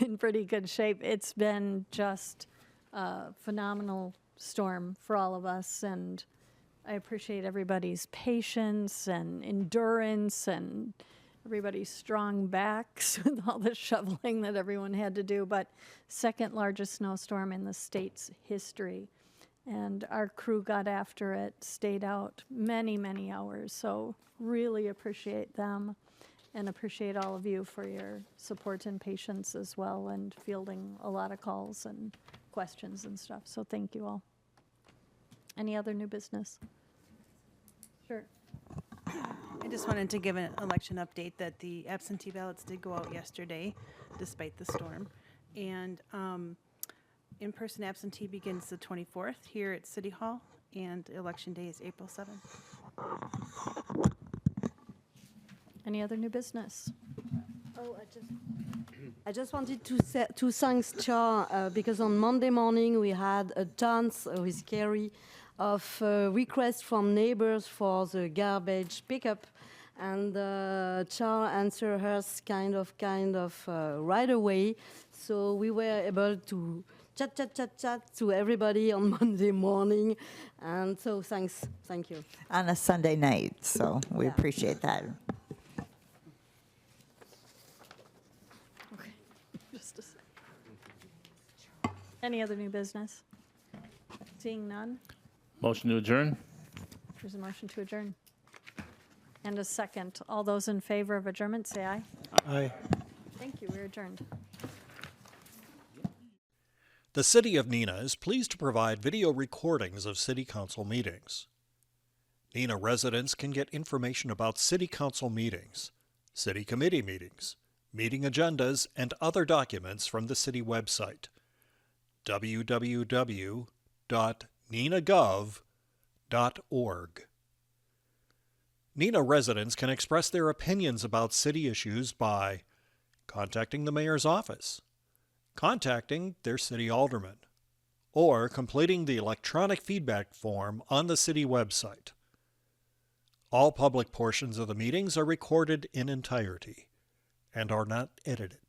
S2: in pretty good shape. It's been just a phenomenal storm for all of us, and I appreciate everybody's patience and endurance and everybody's strong backs with all the shoveling that everyone had to do, but second largest snowstorm in the state's history. And our crew got after it, stayed out many, many hours. So really appreciate them and appreciate all of you for your support and patience as well and fielding a lot of calls and questions and stuff. So thank you all. Any other new business? Sure.
S12: I just wanted to give an election update that the absentee ballots did go out yesterday, despite the storm. And in-person absentee begins the 24th here at City Hall, and Election Day is April 7th.
S2: Any other new business?
S21: Oh, I just wanted to thank Char because on Monday morning we had a tons with Kerry of requests from neighbors for the garbage pickup, and Char answered us kind of right away. So we were able to chat to everybody on Monday morning, and so thank you.
S4: On a Sunday night, so we appreciate that.
S2: Okay. Just a second. Any other new business? Seeing none,
S16: Motion to adjourn?
S2: there's a motion to adjourn. And a second. All those in favor of adjournment, say aye.
S1: Aye.
S2: Thank you, we're adjourned.
S13: The City of Neenah is pleased to provide video recordings of City Council meetings. Neenah residents can get information about City Council meetings, City Committee meetings, meeting agendas, and other documents from the City website, www.neenahgov.org. Neenah residents can express their opinions about city issues by contacting the mayor's office, contacting their city alderman, or completing the electronic feedback form on the city website. All public portions of the meetings are recorded in entirety and are not edited.